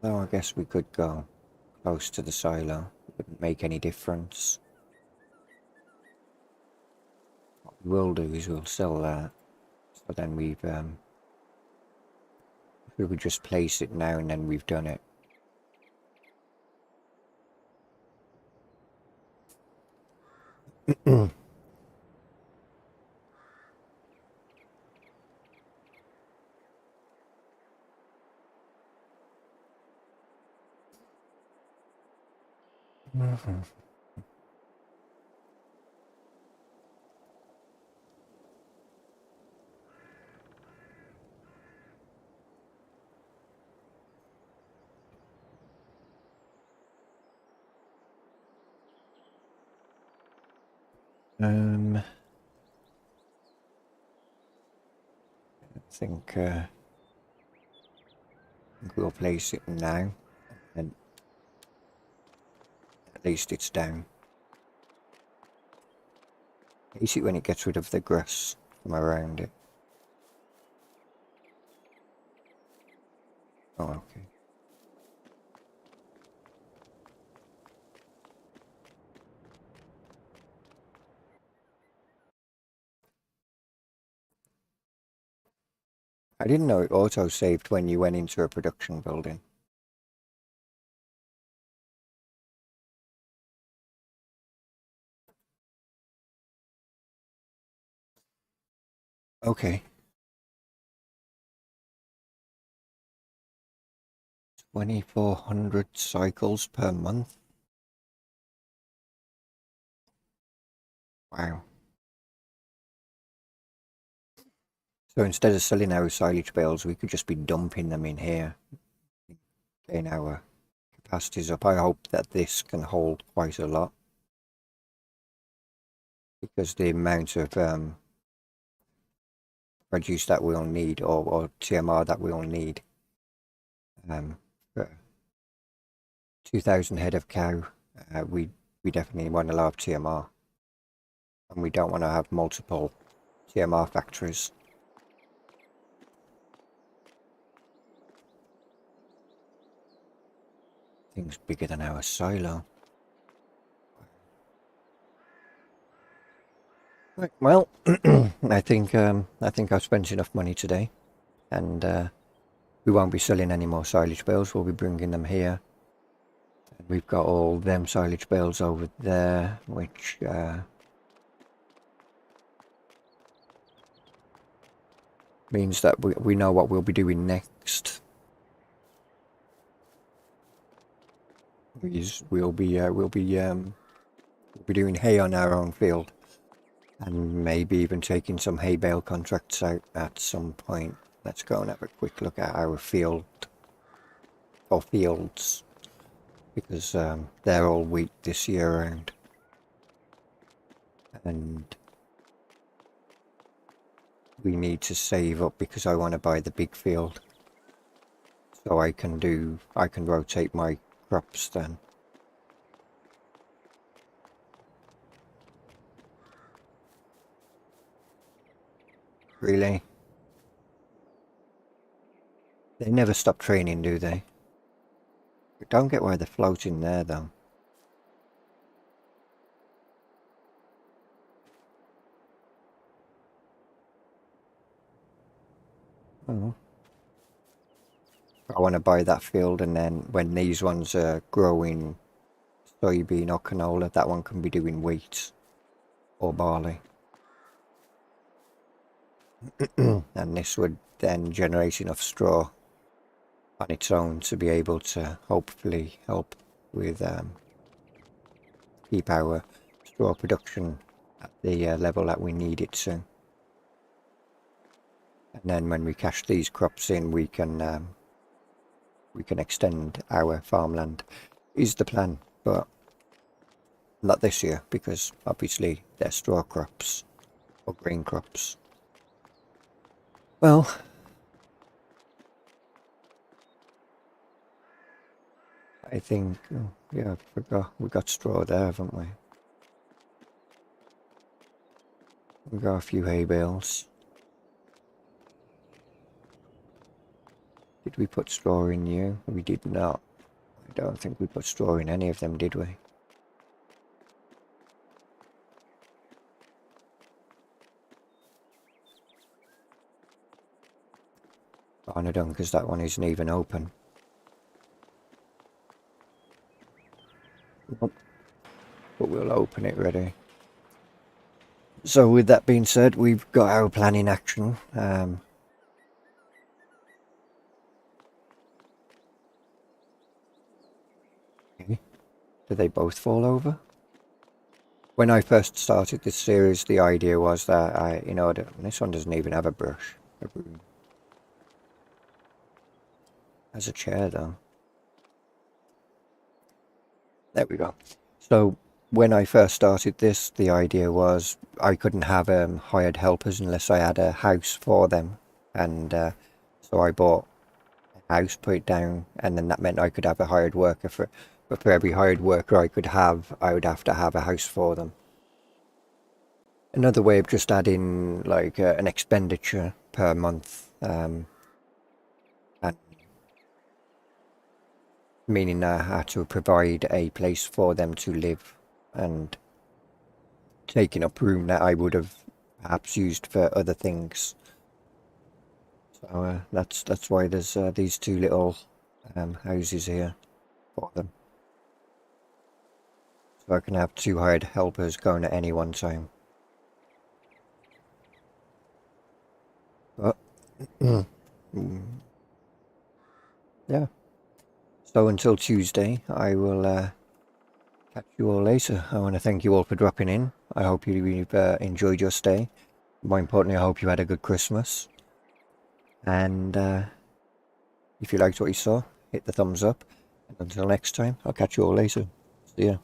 Though I guess we could go close to the silo. It wouldn't make any difference. What we will do is we'll sell that. So then we've we would just place it now and then we've done it. I think we'll place it now, and at least it's down. Place it when it gets rid of the grass from around it. Oh, okay. I didn't know it auto-saved when you went into a production building. Okay. 2,400 cycles per month. Wow. So instead of selling our silage bales, we could just be dumping them in here, getting our capacities up. I hope that this can hold quite a lot, because the amount of produce that we'll need, or TMR that we'll need, for 2,000 head of cow, we definitely want a lot of TMR, and we don't want to have multiple TMR factories. Things bigger than our silo. Right, well, I think I've spent enough money today, and we won't be selling any more silage bales. We'll be bringing them here. And we've got all them silage bales over there, which means that we know what we'll be doing next. We'll be doing hay on our own field, and maybe even taking some hay bale contracts out at some point. Let's go and have a quick look at our field, or fields, because they're all wheat this year round, and we need to save up because I want to buy the big field, so I can rotate my crops then. Really? They never stop training, do they? I don't get why they're floating there though. Oh. I want to buy that field, and then when these ones are growing soybean or canola, that one can be doing wheat or barley. And this would then generate enough straw on its own to be able to hopefully help with keep our straw production at the level that we need it to. And then when we cash these crops in, we can extend our farmland, is the plan, but not this year, because obviously they're straw crops or grain crops. Well, I think, oh, yeah, I forgot, we got straw there, haven't we? We got a few hay bales. Did we put straw in you? We did not. I don't think we put straw in any of them, did we? Oh, no, don't, because that one isn't even open. But we'll open it ready. So with that being said, we've got our plan in action. Okay. Do they both fall over? When I first started this series, the idea was that this one doesn't even have a brush, a broom. Has a chair though. There we go. So when I first started this, the idea was I couldn't have hired helpers unless I had a house for them, and so I bought a house, put it down, and then that meant I could have a hired worker but for every hired worker I would have to have a house for them. Another way of just adding like an expenditure per month, and meaning I had to provide a place for them to live, and taking up room that I would have perhaps used for other things. So that's why there's these two little houses here for them. So I can have two hired helpers going at any one time. Mm. Mm. Yeah. So until Tuesday, I will catch you all later. I want to thank you all for dropping in. I hope you've enjoyed your stay. More importantly, I hope you had a good Christmas. And if you liked what you saw, hit the thumbs up. And until next time, I'll catch you all later. See ya.